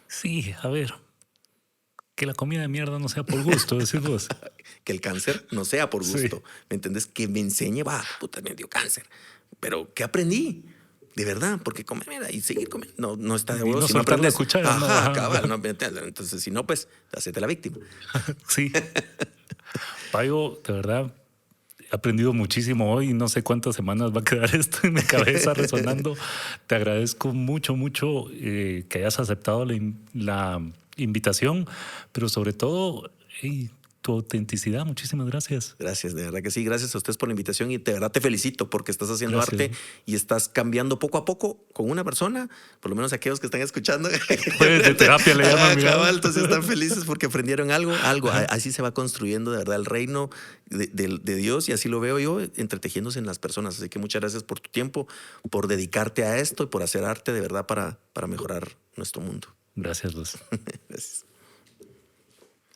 Sí, a ver, que la comida de mierda no sea por gusto, decís vos. Que el cáncer no sea por gusto. Sí. ¿Me entiendes? Que me enseñe, puta, me dio cáncer. Pero ¿qué aprendí? De verdad, porque comer mierda y seguir comiendo no está de huevo. No Si no soltar la aprendes, cuchara. ajá, cabal, no, entonces si no, pues, hacete la víctima. Sí. Payo, de verdad, he aprendido muchísimo hoy. No sé cuántas semanas va a quedar esto en mi cabeza resonando. Te agradezco mucho que hayas aceptado la invitación, pero sobre todo, tu autenticidad. Muchísimas gracias. Gracias, de verdad que sí. Gracias a ustedes por la invitación y de verdad te felicito porque estás haciendo Gracias. arte y estás cambiando poco a poco con una persona, por lo menos aquellos que están escuchando. Pues de terapia le llaman, mira. Cabal, entonces están felices porque aprendieron algo. Así se va construyendo de verdad el reino de Dios y así lo veo yo, entretejiéndose en las personas. Así que muchas gracias por tu tiempo, por dedicarte a esto y por hacer arte de verdad para mejorar nuestro mundo. Gracias, Luz. Gracias.